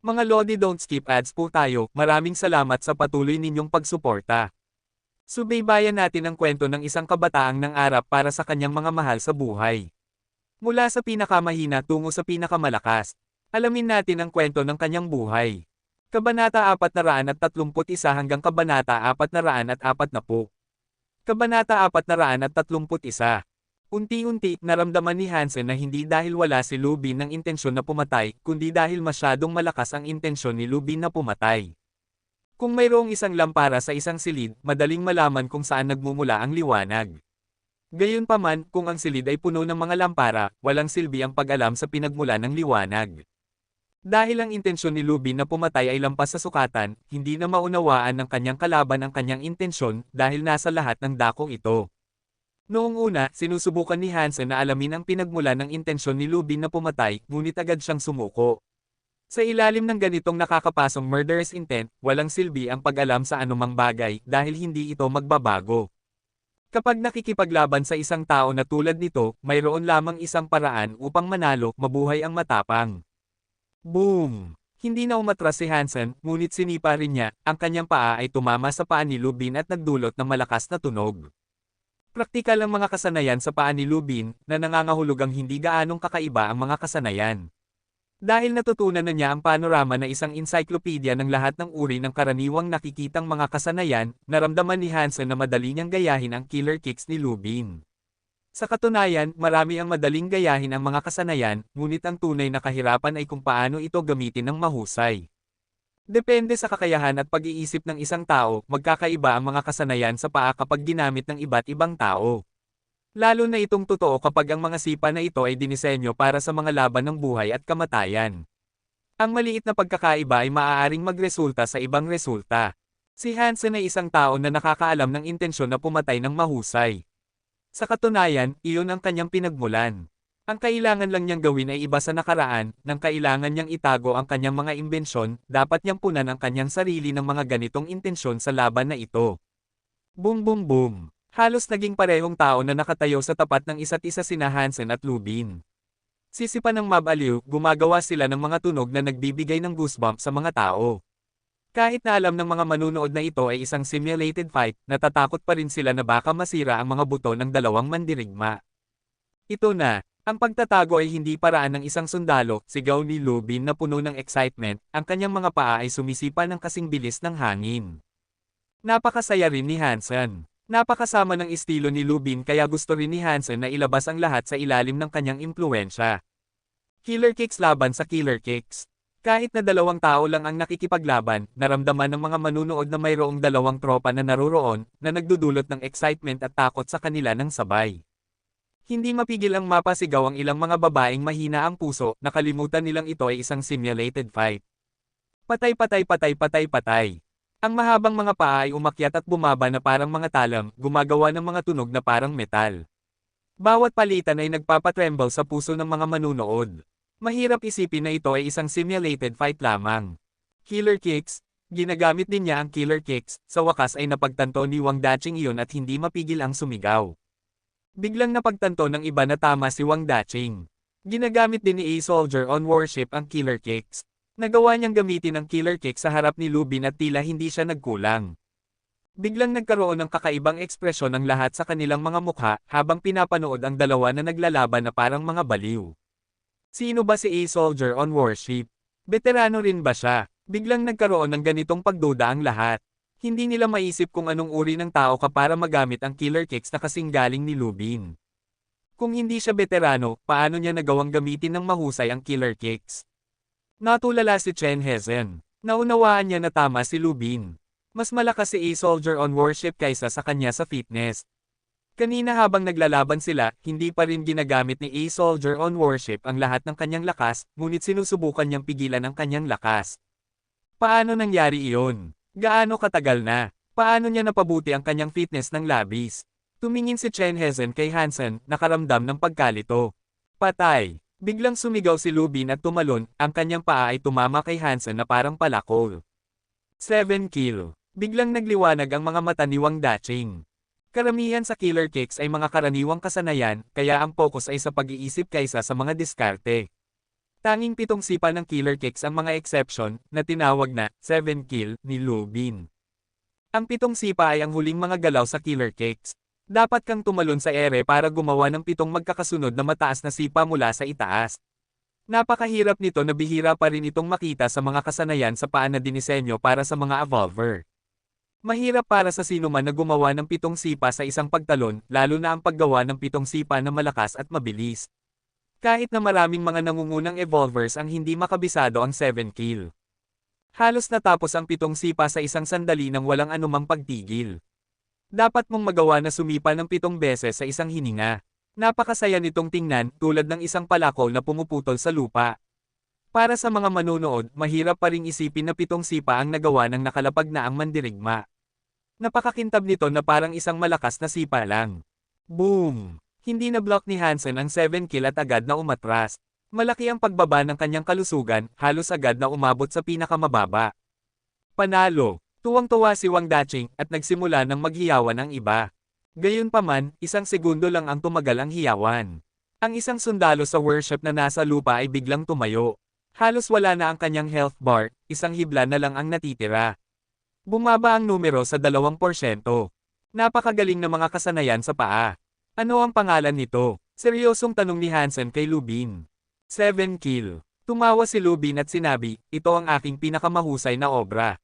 Mga Lodi, don't skip ads po tayo. Maraming salamat sa patuloy ninyong pagsuporta. Subaybayan natin ang kwento ng isang kabataang nangarap para sa kanyang mga mahal sa buhay. Mula sa pinakamahina tungo sa pinakamalakas. Alamin natin ang kwento ng kanyang buhay. Kabanata 431 hanggang Kabanata 440. Kabanata 431. Unti-unti, naramdaman ni Hansen na hindi dahil wala si Lubin ng intensyon na pumatay, kundi dahil masyadong malakas ang intensyon ni Lubin na pumatay. Kung mayroong isang lampara sa isang silid, madaling malaman kung saan nagmumula ang liwanag. Gayunpaman, kung ang silid ay puno ng mga lampara, walang silbi ang pag-alam sa pinagmula ng liwanag. Dahil ang intensyon ni Lubin na pumatay ay lampas sa sukatan, hindi na maunawaan ng kanyang kalaban ang kanyang intensyon dahil nasa lahat ng dakong ito. Noong una, sinusubukan ni Hansen na alamin ang pinagmula ng intensyon ni Lubin na pumatay, ngunit agad siyang sumuko. Sa ilalim ng ganitong nakakapasong murderous intent, walang silbi ang pag-alam sa anumang bagay dahil hindi ito magbabago. Kapag nakikipaglaban sa isang tao na tulad nito, mayroon lamang isang paraan upang manalo, mabuhay ang matapang. Boom! Hindi na umatras si Hansen, ngunit sinipa rin niya, ang kanyang paa ay tumama sa paa ni Lubin at nagdulot ng malakas na tunog. Praktikal ang mga kasanayan sa paa ni Lubin, na nangangahulugang hindi gaanong kakaiba ang mga kasanayan. Dahil natutunan na niya ang panorama na isang encyclopedia ng lahat ng uri ng karaniwang nakikitang mga kasanayan, naramdaman ni Hansen na madali niyang gayahin ang killer kicks ni Lubin. Sa katunayan, marami ang madaling gayahin ang mga kasanayan, ngunit ang tunay na kahirapan ay kung paano ito gamitin ng mahusay. Depende sa kakayahan at pag-iisip ng isang tao, magkakaiba ang mga kasanayan sa paa kapag ginamit ng iba't ibang tao. Lalo na itong totoo kapag ang mga sipa na ito ay dinisenyo para sa mga laban ng buhay at kamatayan. Ang maliit na pagkakaiba ay maaaring magresulta sa ibang resulta. Si Hansen ay isang tao na nakakaalam ng intensyon na pumatay ng mahusay. Sa katunayan, iyon ang kanyang pinagmulan. Ang kailangan lang niyang gawin ay iba sa nakaraan, nang kailangan niyang itago ang kanyang mga imbensyon, dapat niyang punan ang kanyang sarili ng mga ganitong intensyon sa laban na ito. Boom boom boom! Halos naging parehong tao na nakatayo sa tapat ng isa't isa sina Hansen at Lubin. Sisipa ng mabaliw, gumagawa sila ng mga tunog na nagbibigay ng goosebumps sa mga tao. Kahit na alam ng mga manunood na ito ay isang simulated fight, natatakot pa rin sila na baka masira ang mga buto ng dalawang mandirigma. Ito na. Ang pagtatago ay hindi paraan ng isang sundalo, sigaw ni Lubin na puno ng excitement, ang kanyang mga paa ay sumisipa ng kasing bilis ng hangin. Napakasaya rin ni Hansen. Napakasama ng estilo ni Lubin kaya gusto rin ni Hansen na ilabas ang lahat sa ilalim ng kanyang impluwensya. Killer kicks laban sa killer kicks. Kahit na dalawang tao lang ang nakikipaglaban, naramdaman ng mga manunood na mayroong dalawang tropa na naroroon, na nagdudulot ng excitement at takot sa kanila ng sabay. Hindi mapigil ang mapasigaw ang ilang mga babaeng mahina ang puso, nakalimutan nilang ito ay isang simulated fight. Patay patay patay patay patay. Ang mahabang mga paa ay umakyat at bumaba na parang mga talam, gumagawa ng mga tunog na parang metal. Bawat palitan ay nagpapatremble sa puso ng mga manunood. Mahirap isipin na ito ay isang simulated fight lamang. Killer kicks. Ginagamit din niya ang killer kicks, sa wakas ay napagtanto ni Wang Daching iyon at hindi mapigil ang sumigaw. Biglang napagtanto ng iba na tama si Wang Daching. Ginagamit din ni A-Soldier on Warship ang killer kicks. Nagawa niyang gamitin ang killer kick sa harap ni Lubin at tila hindi siya nagkulang. Biglang nagkaroon ng kakaibang ekspresyon ng lahat sa kanilang mga mukha habang pinapanood ang dalawa na naglalaban na parang mga baliw. Sino ba si A-Soldier on Warship? Veterano rin ba siya? Biglang nagkaroon ng ganitong pagduda ang lahat. Hindi nila maisip kung anong uri ng tao ka para magamit ang killer kicks na kasing galing ni Lubin. Kung hindi siya veterano, paano niya nagawang gamitin ng mahusay ang killer kicks? Natulala si Chen Hezen. Naunawaan niya na tama si Lubin. Mas malakas si A-Soldier on Warship kaysa sa kanya sa fitness. Kanina habang naglalaban sila, hindi pa rin ginagamit ni A-Soldier on Warship ang lahat ng kanyang lakas, ngunit sinusubukan niyang pigilan ang kanyang lakas. Paano nangyari iyon? Gaano katagal na? Paano niya napabuti ang kanyang fitness ng labis? Tumingin si Chen Hezen kay Hansen, nakaramdam ng pagkalito. Patay! Biglang sumigaw si Lubin at tumalon, ang kanyang paa ay tumama kay Hansen na parang palakol. 7 kill. Biglang nagliwanag ang mga mata ni Wang Daching. Karamihan sa killer kicks ay mga karaniwang kasanayan, kaya ang focus ay sa pag-iisip kaysa sa mga diskarte. Tanging 7 sipa ng killer kicks ang mga exception, na tinawag na 7 kill ni Lubin. Ang 7 sipa ay ang huling mga galaw sa killer kicks. Dapat kang tumalon sa ere para gumawa ng 7 magkakasunod na mataas na sipa mula sa itaas. Napakahirap nito na bihira pa rin itong makita sa mga kasanayan sa paa na dinisenyo para sa mga evolver. Mahirap para sa sinuman na gumawa ng 7 sipa sa isang pagtalon, lalo na ang paggawa ng 7 sipa na malakas at mabilis. Kahit na maraming mga nangungunang evolvers ang hindi makabisado ang 7 kill. Halos natapos ang 7 sipa sa isang sandali nang walang anumang pagtigil. Dapat mong magawa na sumipa ng 7 beses sa isang hininga. Napakasaya nitong tingnan, tulad ng isang palako na pumuputol sa lupa. Para sa mga manunood, mahirap pa ring isipin na 7 sipa ang nagawa ng nakalapag na ang mandirigma. Napakakintab nito na parang isang malakas na sipa lang. Boom! Hindi na block ni Hansen ang 7 kill at agad na umatras. Malaki ang pagbaba ng kanyang kalusugan, halos agad na umabot sa pinakamababa. Panalo! Tuwang-tuwa si Wang Daching at nagsimula ng maghiyawan ang iba. Gayunpaman, 1 segundo lang ang tumagal ang hiyawan. Ang isang sundalo sa worship na nasa lupa ay biglang tumayo. Halos wala na ang kanyang health bar, isang hibla na lang ang natitira. Bumaba ang numero sa 2%. Napakagaling na mga kasanayan sa paa. Ano ang pangalan nito? Seryosong tanong ni Hansen kay Lubin. 7 kill. Tumawa si Lubin at sinabi, ito ang aking pinakamahusay na obra.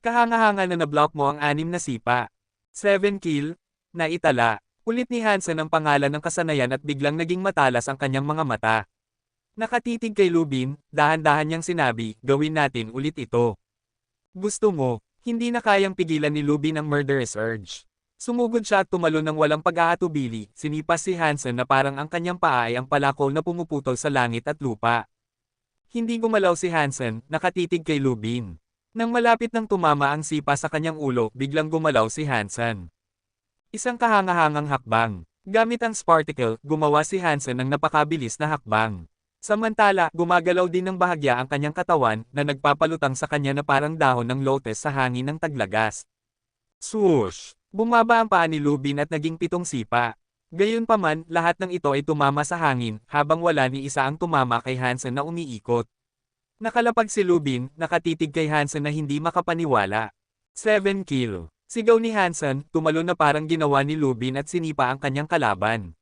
Kahanga-hanga na na-block mo ang 6 na sipa. 7 kill? Naitala. Ulit ni Hansen ang pangalan ng kasanayan at biglang naging matalas ang kanyang mga mata. Nakatitig kay Lubin, dahan-dahan niyang sinabi, gawin natin ulit ito. Gusto mo, hindi na kayang pigilan ni Lubin ang murderous urge. Sumugod siya at tumalon ng walang pag-aatubili, sinipas si Hansen na parang ang kanyang paa ay ang palako na pumuputol sa langit at lupa. Hindi gumalaw si Hansen, nakatitig kay Lubin. Nang malapit nang tumama ang sipa sa kanyang ulo, biglang gumalaw si Hansen. Isang kahangahangang hakbang. Gamit ang Sparticle, gumawa si Hansen ng napakabilis na hakbang. Samantala, gumagalaw din ng bahagya ang kanyang katawan, na nagpapalutang sa kanya na parang dahon ng lotus sa hangin ng taglagas. Swoosh! Bumaba ang paa ni Lubin at naging 7 sipa. Gayunpaman, lahat ng ito ay tumama sa hangin, habang wala ni isa ang tumama kay Hansen na umiikot. Nakalapag si Lubin, nakatitig kay Hansen na hindi makapaniwala. 7 kill. Sigaw ni Hansen, tumalon na parang ginawa ni Lubin at sinipa ang kanyang kalaban.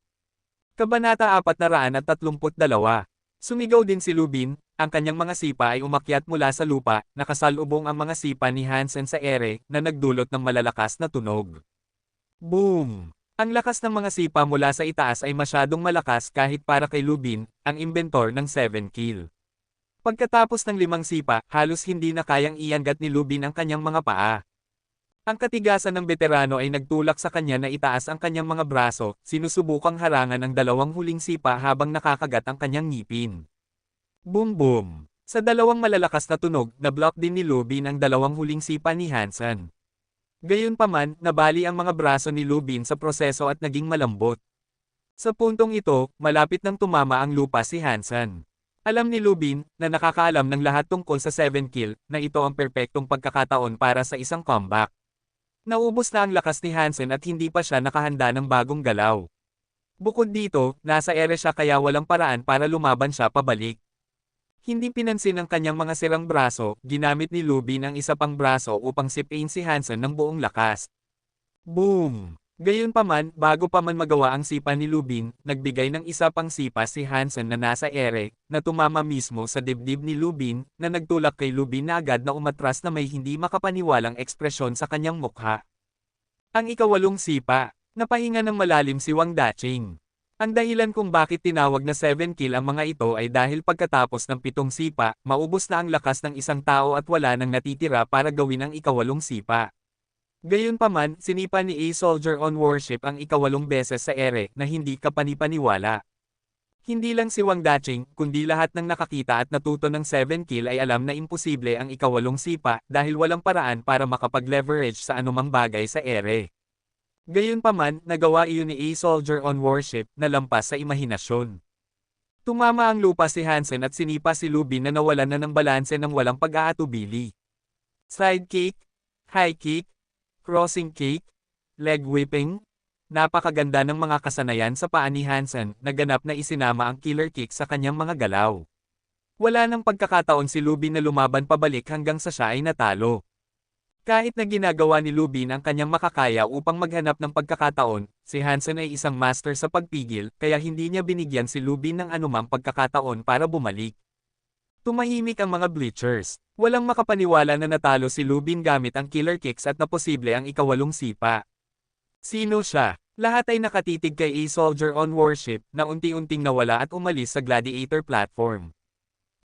Kabanata 432. Sumigaw din si Lubin, ang kanyang mga sipa ay umakyat mula sa lupa, nakasalubong ang mga sipa ni Hansen sa ere, na nagdulot ng malalakas na tunog. Boom! Ang lakas ng mga sipa mula sa itaas ay masyadong malakas kahit para kay Lubin, ang inventor ng 7 kill. Pagkatapos ng 5 sipa, halos hindi na kayang iangat ni Lubin ang kanyang mga paa. Ang katigasan ng veterano ay nagtulak sa kanya na itaas ang kanyang mga braso, sinusubukang harangan ang 2 huling sipa habang nakakagat ang kanyang ngipin. Boom boom! Sa 2 malalakas na tunog, na-block din ni Lubin ang 2 huling sipa ni Hansen. Gayunpaman, nabali ang mga braso ni Lubin sa proseso at naging malambot. Sa puntong ito, malapit nang tumama ang lupa si Hansen. Alam ni Lubin, na nakakaalam ng lahat tungkol sa 7 kill, na ito ang perpektong pagkakataon para sa isang comeback. Naubos na ang lakas ni Hansen at hindi pa siya nakahanda ng bagong galaw. Bukod dito, nasa ere siya kaya walang paraan para lumaban siya pabalik. Hindi pinansin ang kanyang mga sirang braso, ginamit ni Lubin ang isa pang braso upang sipain si Hansen ng buong lakas. Boom! Gayunpaman, bago pa man magawa ang sipa ni Lubin, nagbigay ng isa pang sipa si Hansen na nasa ere, na tumama mismo sa dibdib ni Lubin, na nagtulak kay Lubin na agad na umatras na may hindi makapaniwalang ekspresyon sa kanyang mukha. Ang ika-8 sipa, napahinga ng malalim si Wang Daching. Ang dahilan kung bakit tinawag na 7 kill ang mga ito ay dahil pagkatapos ng 7 sipa, maubos na ang lakas ng isang tao at wala nang natitira para gawin ang ika-8 sipa. Gayunpaman, sinipa ni A Soldier on Worship ang ika-8 beses sa ere na hindi kapanipaniwala. Hindi lang si Wang Daching, kundi lahat ng nakakita at natuto ng 7 kill ay alam na imposible ang ika-8 sipa dahil walang paraan para makapag-leverage sa anumang bagay sa ere. Gayunpaman, nagawa iyon ni A Soldier on Worship na lampas sa imahinasyon. Tumama ang lupa si Hansen at sinipa si Lubin na nawalan na ng balanse ng walang pag-aatubili. Side kick, high kick, crossing kick, leg whipping. Napakaganda ng mga kasanayan sa paa ni Hansen, na ganap na isinama ang killer kick sa kanyang mga galaw. Wala nang pagkakataon si Lubin na lumaban pabalik hanggang sa siya ay natalo. Kahit na ginagawa ni Lubin ang kanyang makakaya upang maghanap ng pagkakataon, si Hansen ay isang master sa pagpigil kaya hindi niya binigyan si Lubin ng anumang pagkakataon para bumalik. Tumahimik ang mga bleachers. Walang makapaniwala na natalo si Lubin gamit ang killer kicks at na posible ang ikawalong sipa. Sino siya? Lahat ay nakatitig kay A-Soldier on Warship na unti-unting nawala at umalis sa Gladiator platform.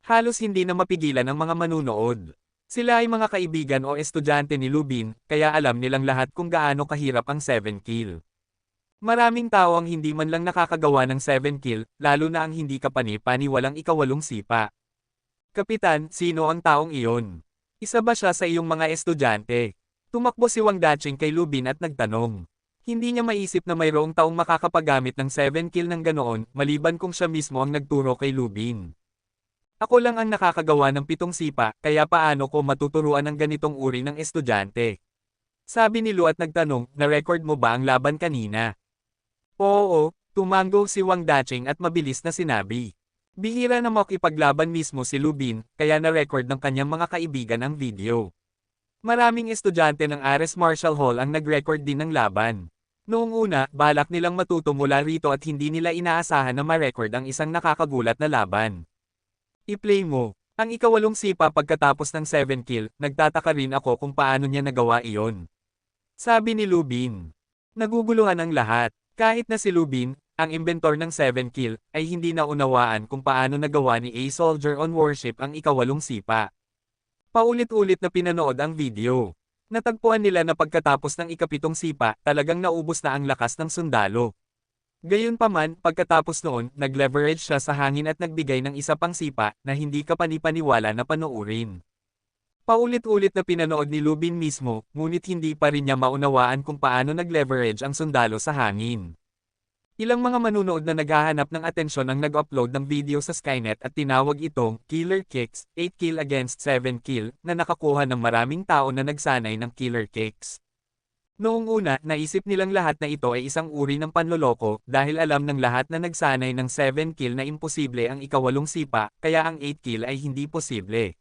Halos hindi na mapigilan ang mga manunood. Sila ay mga kaibigan o estudyante ni Lubin, kaya alam nilang lahat kung gaano kahirap ang 7 kill. Maraming tao ang hindi man lang nakakagawa ng 7 kill, lalo na ang hindi kapani-pani walang ikawalong sipa. Kapitan, sino ang taong iyon? Isa ba siya sa iyong mga estudyante? Tumakbo si Wang Dacheng kay Lubin at nagtanong. Hindi niya maisip na mayroong taong makakapagamit ng 7 kill ng ganoon, maliban kung siya mismo ang nagturo kay Lubin. Ako lang ang nakakagawa ng 7 sipa, kaya paano ko matuturuan ng ganitong uri ng estudyante? Sabi ni Lu at nagtanong, na-record mo ba ang laban kanina? Oo, tumango si Wang Dacheng at mabilis na sinabi. Bihira na makipaglaban mismo si Lubin, kaya na-record ng kanyang mga kaibigan ang video. Maraming estudyante ng Ares Martial Hall ang nag-record din ng laban. Noong una, balak nilang matuto mula rito at hindi nila inaasahan na ma-record ang isang nakakagulat na laban. I-play mo. Ang ikawalong sipa pagkatapos ng 7 kill, nagtataka rin ako kung paano niya nagawa iyon. Sabi ni Lubin. Naguguluhan ang lahat. Kahit na si Lubin, ang inventor ng 7 kill, ay hindi naunawaan kung paano nagawa ni A-Soldier on Warship ang ikawalong sipa. Paulit-ulit na pinanood ang video. Natagpuan nila na pagkatapos ng ikapitong sipa, talagang naubos na ang lakas ng sundalo. Gayunpaman, pagkatapos noon, nag-leverage siya sa hangin at nagbigay ng isa pang sipa na hindi kapani-paniwala na panoorin. Paulit-ulit na pinanood ni Lubin mismo, ngunit hindi pa rin niya maunawaan kung paano nag-leverage ang sundalo sa hangin. Ilang mga manunood na naghahanap ng atensyon ang nag-upload ng video sa Skynet at tinawag itong Killer Kicks, 8 kill against 7 kill, na nakakuha ng maraming tao na nagsanay ng Killer Kicks. Noong una, naisip nilang lahat na ito ay isang uri ng panloloko dahil alam ng lahat na nagsanay ng 7 kill na imposible ang ikawalong sipa, kaya ang 8 kill ay hindi posible.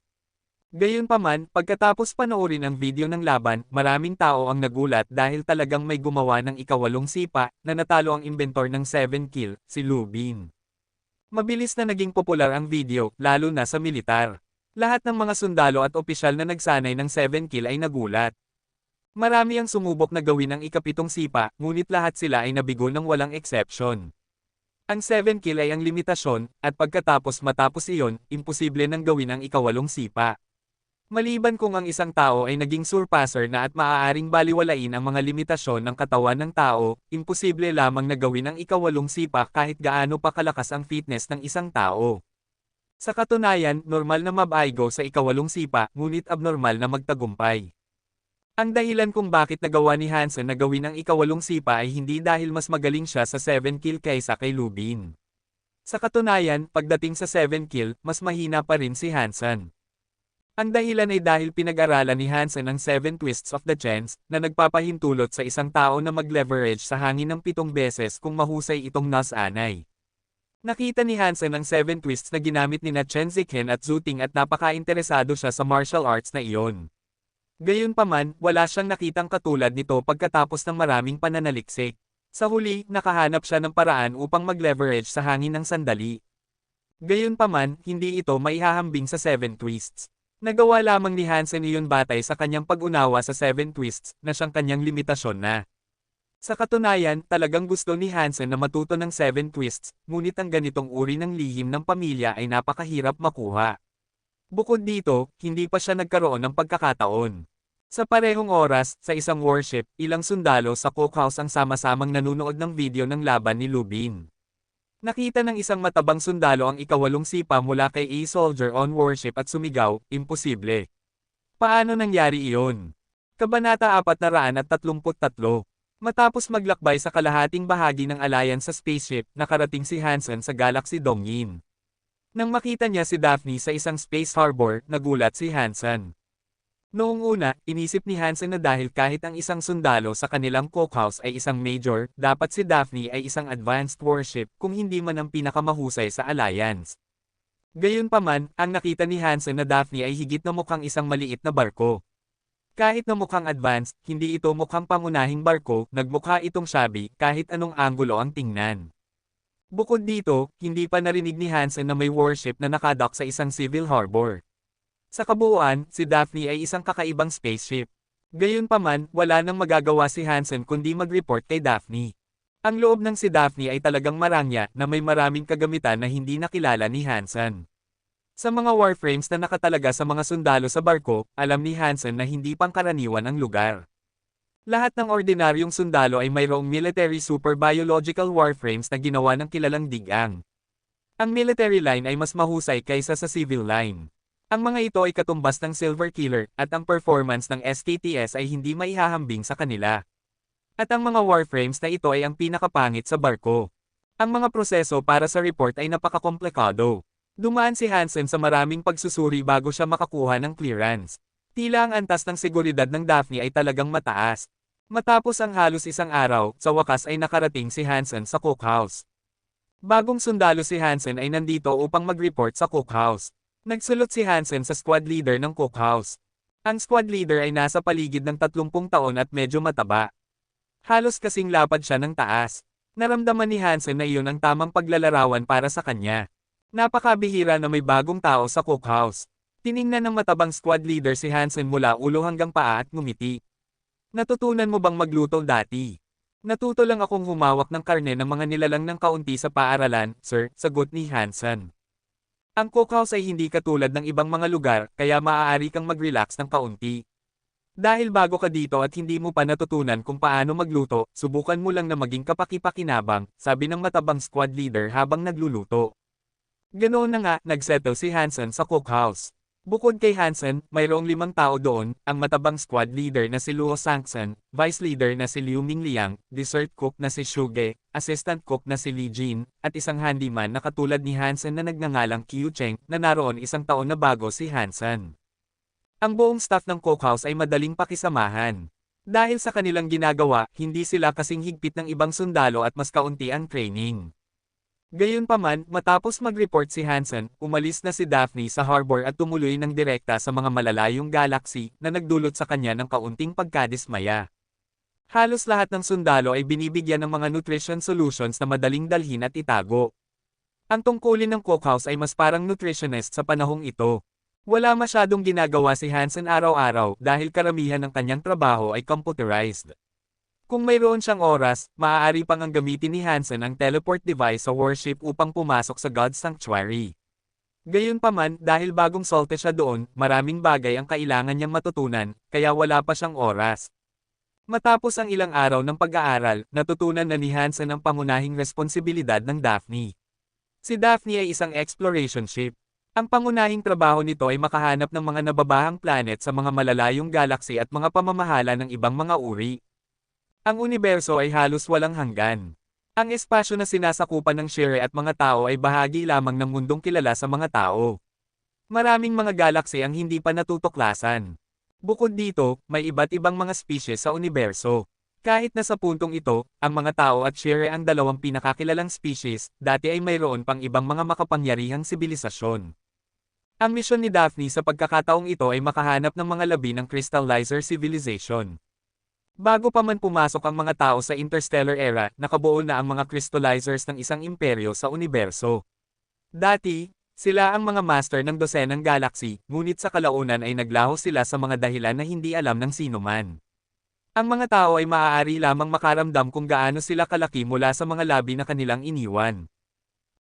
Gayunpaman, pagkatapos panoorin ang video ng laban, maraming tao ang nagulat dahil talagang may gumawa ng ikawalong sipa na natalo ang inventor ng 7 kill, si Lubin. Mabilis na naging popular ang video, lalo na sa militar. Lahat ng mga sundalo at opisyal na nagsanay ng 7 kill ay nagulat. Marami ang sumubok na gawin ang ikapitong sipa, ngunit lahat sila ay nabigo ng walang exception. Ang 7 kill ay ang limitasyon, at pagkatapos matapos iyon, imposible nang gawin ang ikawalong sipa. Maliban kung ang isang tao ay naging surpasser na at maaaring baliwalain ang mga limitasyon ng katawan ng tao, imposible lamang na gawin ang ikawalong sipa kahit gaano pa kalakas ang fitness ng isang tao. Sa katunayan, normal na mabaigo sa ikawalong sipa, ngunit abnormal na magtagumpay. Ang dahilan kung bakit nagawa ni Hansen na gawin ang ikawalong sipa ay hindi dahil mas magaling siya sa 7 kill kaysa kay Lubin. Sa katunayan, pagdating sa 7 kill, mas mahina pa rin si Hansen. Ang dahilan ay dahil pinag-aralan ni Hansen ang 7 twists of the chance, na nagpapahintulot sa isang tao na mag-leverage sa hangin ng 7 beses kung mahusay itong nas-anay. Nakita ni Hansen ang 7 twists na ginamit ni Chen Zichen at Zhu Ting at napaka-interesado siya sa martial arts na iyon. Gayunpaman, wala siyang nakitang katulad nito pagkatapos ng maraming pananaliksik. Sa huli, nakahanap siya ng paraan upang mag-leverage sa hangin ng sandali. Gayunpaman, hindi ito maihahambing sa 7 twists. Nagawa lamang ni Hansen iyon batay sa kanyang pag-unawa sa 7 twists, na siyang kanyang limitasyon na. Sa katunayan, talagang gusto ni Hansen na matuto ng 7 twists, ngunit ang ganitong uri ng lihim ng pamilya ay napakahirap makuha. Bukod dito, hindi pa siya nagkaroon ng pagkakataon. Sa parehong oras, sa isang warship, ilang sundalo sa cookhouse ang sama-samang nanunood ng video ng laban ni Lubin. Nakita ng isang matabang sundalo ang ikawalong sipa mula kay A-Soldier on Warship at sumigaw, imposible. Paano nangyari iyon? Kabanata 433. Matapos maglakbay sa kalahating bahagi ng Alliance sa spaceship, nakarating si Hansen sa Galaxy Dongyin. Nang makita niya si Daphne sa isang space harbor, nagulat si Hansen. Noong una, inisip ni Hansen na dahil kahit ang isang sundalo sa kanilang cookhouse ay isang major, dapat si Daphne ay isang advanced warship kung hindi man ang pinakamahusay sa Alliance. Gayunpaman, ang nakita ni Hansen na Daphne ay higit na mukhang isang maliit na barko. Kahit na mukhang advanced, hindi ito mukhang pangunahing barko, nagmukha itong shabby, kahit anong anggulo ang tingnan. Bukod dito, hindi pa narinig ni Hansen na may warship na nakadock sa isang civil harbor. Sa kabuuan, si Daphne ay isang kakaibang spaceship. Gayunpaman, wala nang magagawa si Hansen kundi mag-report kay Daphne. Ang loob ng si Daphne ay talagang marangya na may maraming kagamitan na hindi nakilala ni Hansen. Sa mga warframes na nakatalaga sa mga sundalo sa barko, alam ni Hansen na hindi pangkaraniwan ang lugar. Lahat ng ordinaryong sundalo ay mayroong military super biological warframes na ginawa ng kilalang digang. Ang military line ay mas mahusay kaysa sa civil line. Ang mga ito ay katumbas ng Silver Killer, at ang performance ng SKTS ay hindi maihahambing sa kanila. At ang mga warframes na ito ay ang pinakapangit sa barko. Ang mga proseso para sa report ay napakakomplikado. Dumaan si Hansen sa maraming pagsusuri bago siya makakuha ng clearance. Tila ang antas ng seguridad ng Daphne ay talagang mataas. Matapos ang halos isang araw, sa wakas ay nakarating si Hansen sa cookhouse. Bagong sundalo si Hansen ay nandito upang mag-report sa cookhouse. Nagsulot si Hansen sa squad leader ng cookhouse. Ang squad leader ay nasa paligid ng 30 taon at medyo mataba. Halos kasing lapad siya ng taas. Naramdaman ni Hansen na iyon ang tamang paglalarawan para sa kanya. Napakabihira na may bagong tao sa cookhouse. Tiningnan ng matabang squad leader si Hansen mula ulo hanggang paa at ngumiti. Natutunan mo bang magluto dati? Natuto lang akong humawak ng karne ng mga nilalang ng kaunti sa paaralan, sir, sagot ni Hansen. Ang cookhouse ay hindi katulad ng ibang mga lugar, kaya maaari kang mag-relax ng kaunti. Dahil bago ka dito at hindi mo pa natutunan kung paano magluto, subukan mo lang na maging kapaki-pakinabang, sabi ng matabang squad leader habang nagluluto. Ganoon na nga, nagsettle si Hansen sa cookhouse. Bukod kay Hansen, mayroong 5 tao doon, ang matabang squad leader na si Luo Sangsen, vice leader na si Liu Mingliang, dessert cook na si Shuge, assistant cook na si Li Jin, at isang handyman na katulad ni Hansen na nagngangalang Qiu Cheng, na naroon 1 taon na bago si Hansen. Ang buong staff ng cookhouse ay madaling pakisamahan. Dahil sa kanilang ginagawa, hindi sila kasing higpit ng ibang sundalo at mas kaunti ang training. Gayunpaman, matapos mag-report si Hansen, umalis na si Daphne sa harbor at tumuloy ng direkta sa mga malalayong galaxy na nagdulot sa kanya ng kaunting pagkadismaya. Halos lahat ng sundalo ay binibigyan ng mga nutrition solutions na madaling dalhin at itago. Ang tungkulin ng cookhouse ay mas parang nutritionist sa panahong ito. Wala masyadong ginagawa si Hansen araw-araw dahil karamihan ng kanyang trabaho ay computerized. Kung mayroon siyang oras, maaari pang ang gamitin ni Hansen ang teleport device sa warship upang pumasok sa God's Sanctuary. Gayunpaman, dahil bagong solte siya doon, maraming bagay ang kailangan niyang matutunan, kaya wala pa siyang oras. Matapos ang ilang araw ng pag-aaral, natutunan na ni Hansen ang pangunahing responsibilidad ng Daphne. Si Daphne ay isang exploration ship. Ang pangunahing trabaho nito ay makahanap ng mga nababahang planet sa mga malalayong galaxy at mga pamamahala ng ibang mga uri. Ang universo ay halos walang hanggan. Ang espasyo na sinasakupan ng Shere at mga tao ay bahagi lamang ng mundong kilala sa mga tao. Maraming mga galaxy ang hindi pa natutuklasan. Bukod dito, may iba't ibang mga species sa universo. Kahit na sa puntong ito, ang mga tao at Shere ang dalawang pinakakilalang species, dati ay mayroon pang ibang mga makapangyarihang sibilisasyon. Ang misyon ni Daphne sa pagkakataong ito ay makahanap ng mga labi ng Crystallizer Civilization. Bago pa man pumasok ang mga tao sa interstellar era, nakabuo na ang mga crystallizers ng isang imperyo sa universo. Dati, sila ang mga master ng dosenang galaxy, ngunit sa kalaunan ay naglaho sila sa mga dahilan na hindi alam ng sinuman. Ang mga tao ay maaari lamang makaramdam kung gaano sila kalaki mula sa mga labi na kanilang iniwan.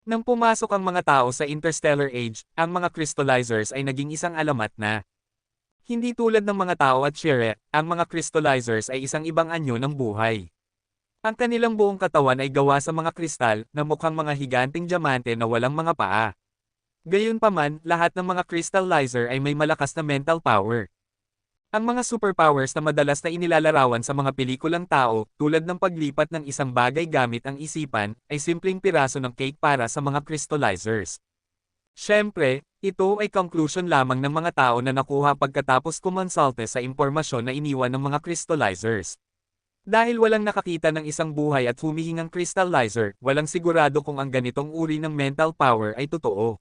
Nang pumasok ang mga tao sa interstellar age, ang mga crystallizers ay naging isang alamat na. Hindi tulad ng mga tao at Shere, ang mga crystallizers ay isang ibang anyo ng buhay. Ang kanilang buong katawan ay gawa sa mga kristal na mukhang mga higanting diamante na walang mga paa. Gayunpaman, lahat ng mga crystallizer ay may malakas na mental power. Ang mga superpowers na madalas na inilalarawan sa mga pelikulang tao, tulad ng paglipat ng isang bagay gamit ang isipan, ay simpleng piraso ng cake para sa mga crystallizers. Siyempre, ito ay conclusion lamang ng mga tao na nakuha pagkatapos kumonsulte sa impormasyon na iniwan ng mga crystallizers. Dahil walang nakakita ng isang buhay at humihingang crystallizer, walang sigurado kung ang ganitong uri ng mental power ay totoo.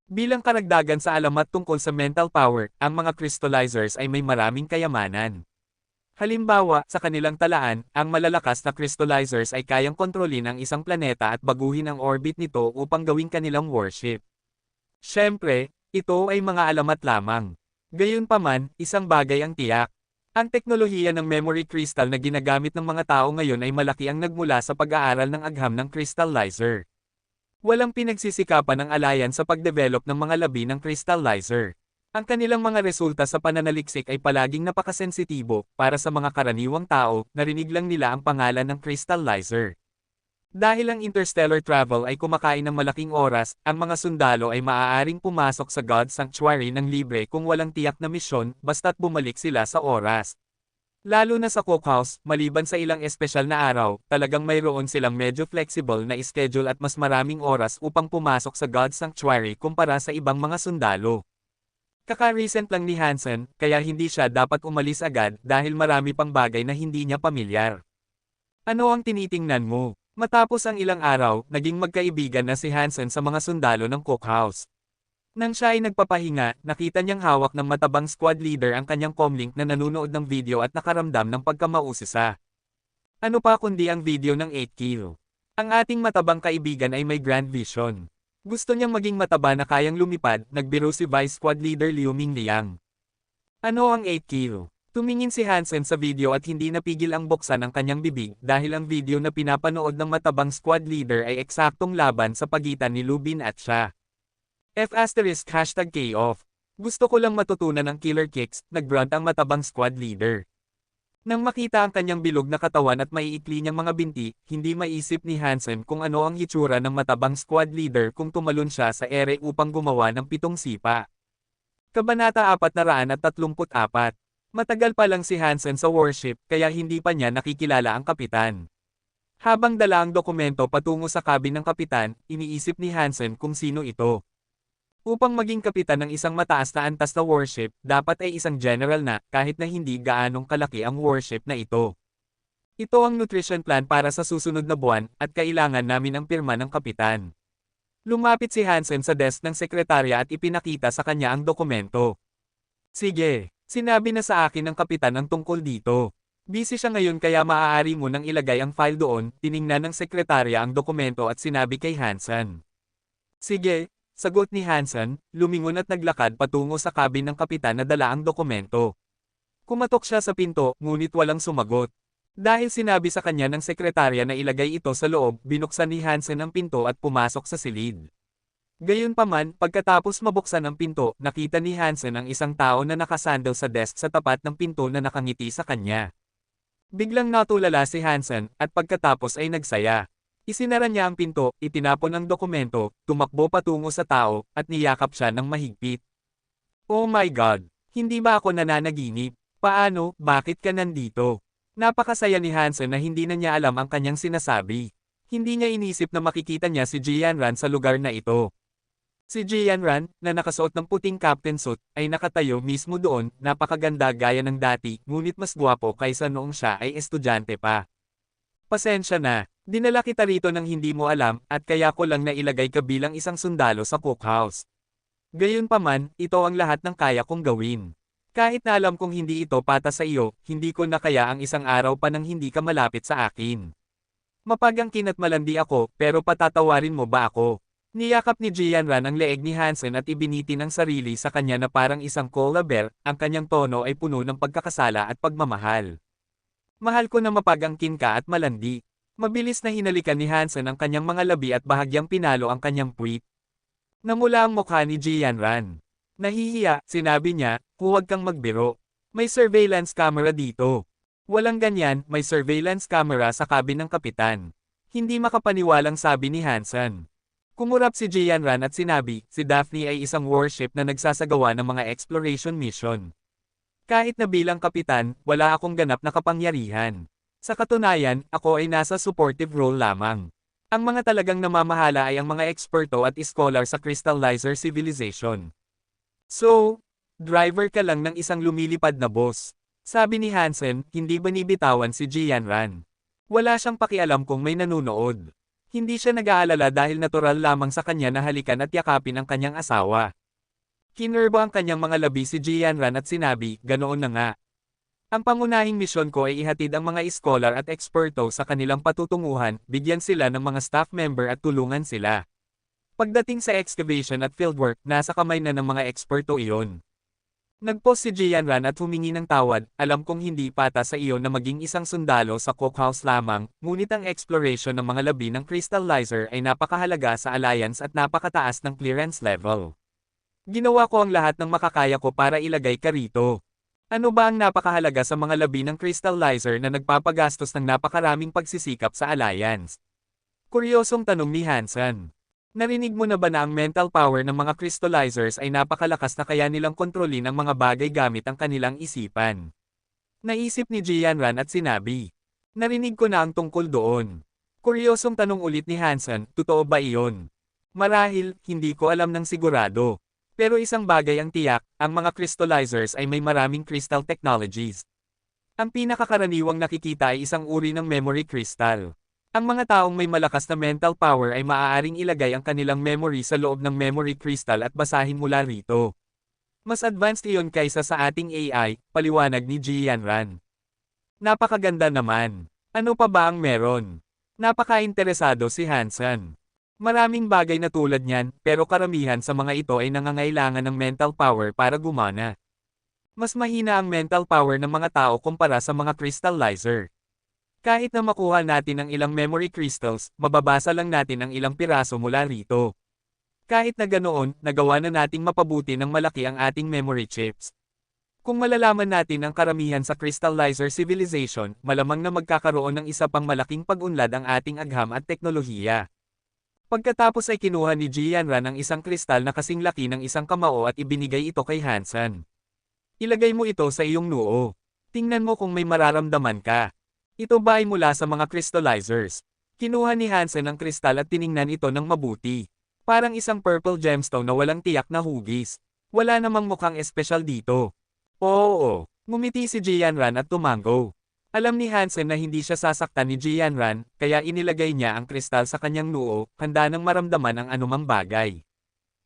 Bilang karagdagan sa alamat tungkol sa mental power, ang mga crystallizers ay may maraming kayamanan. Halimbawa, sa kanilang talaan, ang malalakas na crystallizers ay kayang kontrolin ang isang planeta at baguhin ang orbit nito upang gawing kanilang warship. Siyempre, ito ay mga alamat lamang. Gayunpaman, isang bagay ang tiyak. Ang teknolohiya ng memory crystal na ginagamit ng mga tao ngayon ay malaki ang nagmula sa pag-aaral ng agham ng crystallizer. Walang pinagsisikapan ng alayan sa pagdevelop ng mga labi ng crystallizer. Ang kanilang mga resulta sa pananaliksik ay palaging napakasensitibo, para sa mga karaniwang tao, narinig lang nila ang pangalan ng crystallizer. Dahil ang interstellar travel ay kumakain ng malaking oras, ang mga sundalo ay maaaring pumasok sa God Sanctuary ng libre kung walang tiyak na misyon, basta't bumalik sila sa oras. Lalo na sa cookhouse, maliban sa ilang espesyal na araw, talagang mayroon silang medyo flexible na schedule at mas maraming oras upang pumasok sa God Sanctuary kumpara sa ibang mga sundalo. Kaka-recent lang ni Hansen, kaya hindi siya dapat umalis agad dahil marami pang bagay na hindi niya pamilyar. Ano ang tinitingnan mo? Matapos ang ilang araw, naging magkaibigan na si Hansen sa mga sundalo ng cookhouse. Nang siya ay nagpapahinga, nakita niyang hawak ng matabang squad leader ang kanyang comlink na nanonood ng video at nakaramdam ng pagkamausisa. Ano pa kundi ang video ng 8 kill. Ang ating matabang kaibigan ay may grand vision. Gusto niyang maging mataba na kayang lumipad, nagbiro si Vice Squad Leader Liu Mingliang. Ano ang 8 kill? Tumingin si Hansen sa video at hindi napigil ang buksan ang kanyang bibig dahil ang video na pinapanood ng matabang squad leader ay eksaktong laban sa pagitan ni Lubin at siya. #K-off. Gusto ko lang matutunan ang killer kicks, nag-grunt ang matabang squad leader. Nang makita ang kanyang bilog na katawan at maiikli niyang mga binti, hindi maisip ni Hansen kung ano ang hitsura ng matabang squad leader kung tumalon siya sa ere upang gumawa ng 7 sipa. Kabanata 434. Matagal pa lang si Hansen sa warship, kaya hindi pa niya nakikilala ang kapitan. Habang dala ang dokumento patungo sa cabin ng kapitan, iniisip ni Hansen kung sino ito. Upang maging kapitan ng isang mataas na antas na warship, dapat ay isang general na, kahit na hindi gaanong kalaki ang warship na ito. Ito ang nutrition plan para sa susunod na buwan, at kailangan namin ang pirma ng kapitan. Lumapit si Hansen sa desk ng sekretarya at ipinakita sa kanya ang dokumento. Sige. Sinabi na sa akin ng kapitan ang tungkol dito. Busy siya ngayon kaya maaari mo nang ilagay ang file doon, tiningnan ng sekretarya ang dokumento at sinabi kay Hansen. Sige, sagot ni Hansen, lumingon at naglakad patungo sa cabin ng kapitan na dala ang dokumento. Kumatok siya sa pinto, ngunit walang sumagot. Dahil sinabi sa kanya ng sekretarya na ilagay ito sa loob, binuksan ni Hansen ang pinto at pumasok sa silid. Gayunpaman, pagkatapos mabuksan ang pinto, nakita ni Hansen ang isang tao na nakasandal sa desk sa tapat ng pinto na nakangiti sa kanya. Biglang natulala si Hansen, at pagkatapos ay nagsaya. Isinara niya ang pinto, itinapon ang dokumento, tumakbo patungo sa tao, at niyakap siya ng mahigpit. Oh my God! Hindi ba ako nananaginip? Paano, bakit ka nandito? Napakasaya ni Hansen na hindi na niya alam ang kanyang sinasabi. Hindi niya inisip na makikita niya si Jianran sa lugar na ito. Si Jianran, na nakasuot ng puting captain suit, ay nakatayo mismo doon, napakaganda gaya ng dati, ngunit mas gwapo kaysa noong siya ay estudyante pa. Pasensya na, dinala kita rito nang hindi mo alam, at kaya ko lang nailagay ka bilang isang sundalo sa cookhouse. Gayunpaman, ito ang lahat ng kaya kong gawin. Kahit na alam kong hindi ito para sa iyo, hindi ko na kaya ang isang araw pa nang hindi ka malapit sa akin. Mapagangkin at malandi ako, pero patatawarin mo ba ako? Niyakap ni Jianran ang leeg ni Hansen at ibiniti ng sarili sa kanya na parang isang koala bear, ang kanyang tono ay puno ng pagkakasala at pagmamahal. Mahal ko na mapagangkin ka at malandi. Mabilis na hinalikan ni Hansen ang kanyang mga labi at bahagyang pinalo ang kanyang puwit. Namula ang mukha ni Jianran. Nahihiya, sinabi niya, huwag kang magbiro. May surveillance camera dito. Walang ganyan, may surveillance camera sa cabin ng kapitan. Hindi makapaniwalang sabi ni Hansen. Kumurap si Jianran at sinabi, si Daphne ay isang warship na nagsasagawa ng mga exploration mission. Kahit na bilang kapitan, wala akong ganap na kapangyarihan. Sa katunayan, ako ay nasa supportive role lamang. Ang mga talagang namamahala ay ang mga eksperto at scholar sa crystallizer civilization. So, driver ka lang ng isang lumilipad na boss. Sabi ni Hansen, hindi binibitawan si Jianran. Wala siyang pakialam kung may nanunood. Hindi siya nag-aalala dahil natural lamang sa kanya na halikan at yakapin ang kanyang asawa. Kinerbo ang kanyang mga labi si Jianran at sinabi, ganoon na nga. Ang pangunahing misyon ko ay ihatid ang mga iskolar at eksperto sa kanilang patutunguhan, bigyan sila ng mga staff member at tulungan sila. Pagdating sa excavation at fieldwork, nasa kamay na ng mga eksperto iyon. Nagpost si Jianran at humingi ng tawad, alam kong hindi pata sa iyo na maging isang sundalo sa cookhouse lamang, ngunit ang exploration ng mga labi ng crystallizer ay napakahalaga sa alliance at napakataas ng clearance level. Ginawa ko ang lahat ng makakaya ko para ilagay ka rito. Ano ba ang napakahalaga sa mga labi ng crystallizer na nagpapagastos ng napakaraming pagsisikap sa alliance? Kuryosong tanong ni Hansen. Narinig mo na ba na ang mental power ng mga crystallizers ay napakalakas na kaya nilang kontrolin ang mga bagay gamit ang kanilang isipan? Naisip ni Jianran at sinabi. Narinig ko na ang tungkol doon. Kuryosong tanong ulit ni Hansen, totoo ba iyon? Marahil, hindi ko alam ng sigurado. Pero isang bagay ang tiyak, ang mga crystallizers ay may maraming crystal technologies. Ang pinakakaraniwang nakikita ay isang uri ng memory crystal. Ang mga taong may malakas na mental power ay maaaring ilagay ang kanilang memory sa loob ng memory crystal at basahin mula rito. Mas advanced iyon kaysa sa ating AI, paliwanag ni Jianran. Napakaganda naman. Ano pa ba ang meron? Napaka-interesado si Hansen. Maraming bagay na tulad niyan, pero karamihan sa mga ito ay nangangailangan ng mental power para gumana. Mas mahina ang mental power ng mga tao kumpara sa mga crystallizer. Kahit na makuha natin ang ilang memory crystals, mababasa lang natin ang ilang piraso mula rito. Kahit na ganoon, nagawa na nating mapabuti ng malaki ang ating memory chips. Kung malalaman natin ang karamihan sa crystallizer civilization, malamang na magkakaroon ng isa pang malaking pag-unlad ang ating agham at teknolohiya. Pagkatapos ay kinuha ni Jianran ang isang kristal na kasing laki ng isang kamao at ibinigay ito kay Hansen. Ilagay mo ito sa iyong noo. Tingnan mo kung may mararamdaman ka. Ito ba ay mula sa mga crystallizers? Kinuha ni Hansen ang kristal at tiningnan ito ng mabuti. Parang isang purple gemstone na walang tiyak na hugis. Wala namang mukhang espesyal dito. Oo, ngumiti si Jianran at tumango. Alam ni Hansen na hindi siya sasaktan ni Jianran, kaya inilagay niya ang kristal sa kanyang noo, handa nang maramdaman ang anumang bagay.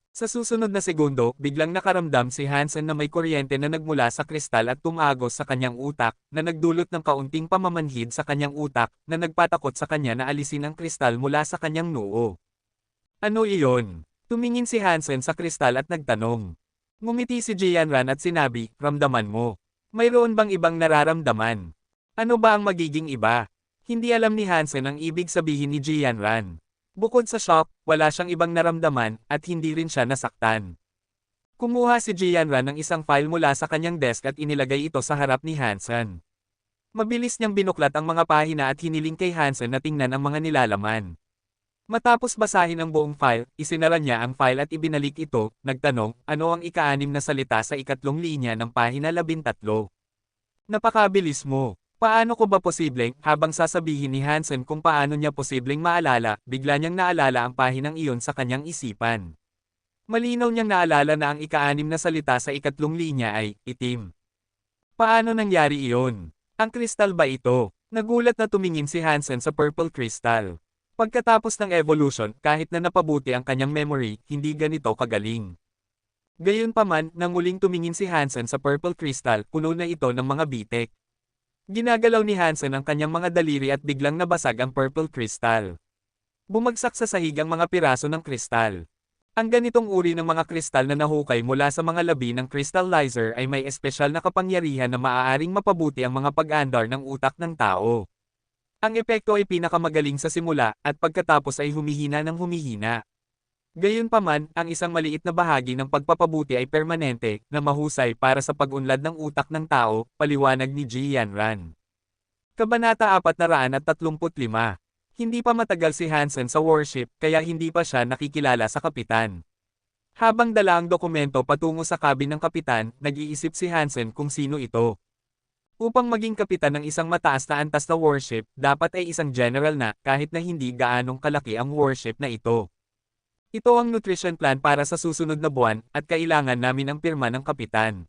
Sa susunod na segundo, biglang nakaramdam si Hansen na may kuryente na nagmula sa kristal at tumagos sa kanyang utak, na nagdulot ng kaunting pamamanhid sa kanyang utak, na nagpatakot sa kanya na alisin ang kristal mula sa kanyang noo. Ano iyon? Tumingin si Hansen sa kristal at nagtanong. Ngumiti si Jianran at sinabi, ramdaman mo. Mayroon bang ibang nararamdaman? Ano ba ang magiging iba? Hindi alam ni Hansen ang ibig sabihin ni Jianran. Bukod sa shock, wala siyang ibang naramdaman, at hindi rin siya nasaktan. Kumuha si Jianran ng isang file mula sa kanyang desk at inilagay ito sa harap ni Hansen. Mabilis niyang binuklat ang mga pahina at hiniling kay Hansen na tingnan ang mga nilalaman. Matapos basahin ang buong file, isinara niya ang file at ibinalik ito, nagtanong, ano ang ika-6 na salita sa ikatlong linya ng pahina 13? Napakabilis mo. Paano ko ba posibleng, habang sasabihin ni Hansen kung paano niya posibleng maalala, bigla niyang naalala ang pahinang iyon sa kanyang isipan. Malinaw niyang naalala na ang ika-6 na salita sa ikatlong linya ay, itim. Paano nangyari iyon? Ang kristal ba ito? Nagulat na tumingin si Hansen sa purple crystal. Pagkatapos ng evolution, kahit na napabuti ang kanyang memory, hindi ganito kagaling. Gayunpaman, nang muling tumingin si Hansen sa purple crystal, puno na ito ng mga bitek. Ginagalaw ni Hansen ang kanyang mga daliri at biglang nabasag ang purple crystal. Bumagsak sa sahig ang mga piraso ng kristal. Ang ganitong uri ng mga kristal na nahukay mula sa mga labi ng crystallizer ay may espesyal na kapangyarihan na maaaring mapabuti ang mga pag-andar ng utak ng tao. Ang epekto ay pinakamagaling sa simula, at pagkatapos ay humihina ng humihina. Gayunpaman, ang isang maliit na bahagi ng pagpapabuti ay permanente, na mahusay para sa pag-unlad ng utak ng tao, paliwanag ni Jianran. Kabanata 435. Hindi pa matagal si Hansen sa warship, kaya hindi pa siya nakikilala sa kapitan. Habang dala ang dokumento patungo sa cabin ng kapitan, nag-iisip si Hansen kung sino ito. Upang maging kapitan ng isang mataas na antas na warship, dapat ay isang general na, kahit na hindi gaanong kalaki ang warship na ito. Ito ang nutrition plan para sa susunod na buwan, at kailangan namin ang pirma ng kapitan.